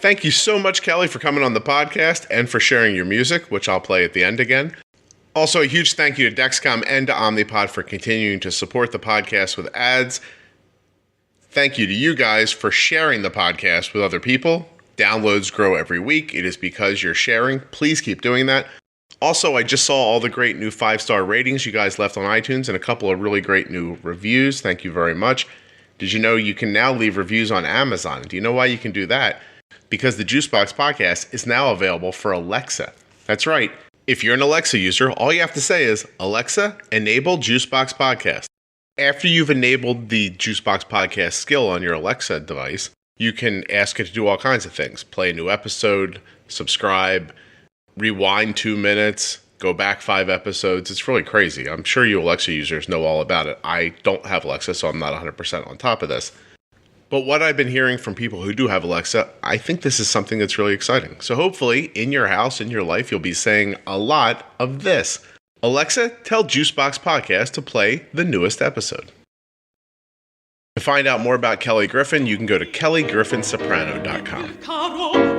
S1: Thank you so much, Kelly, for coming on the podcast and for sharing your music, which I'll play at the end again. Also, a huge thank you to Dexcom and to Omnipod for continuing to support the podcast with ads. Thank you to you guys for sharing the podcast with other people. Downloads grow every week. It is because you're sharing. Please keep doing that. Also, I just saw all the great new 5-star ratings you guys left on iTunes and a couple of really great new reviews. Thank you very much. Did you know you can now leave reviews on Amazon? Do you know why you can do that? Because the Juicebox Podcast is now available for Alexa. That's right. If you're an Alexa user, all you have to say is, Alexa, enable Juicebox Podcast. After you've enabled the Juicebox Podcast skill on your Alexa device, you can ask it to do all kinds of things. Play a new episode, subscribe, rewind 2 minutes, go back 5 episodes. It's really crazy. I'm sure you Alexa users know all about it. I don't have Alexa, so I'm not 100% on top of this. But what I've been hearing from people who do have Alexa, I think this is something that's really exciting. So hopefully, in your house, in your life, you'll be saying a lot of this. Alexa, tell Juicebox Podcast to play the newest episode. To find out more about Kelly Griffin, you can go to kellygriffin.soprano.com.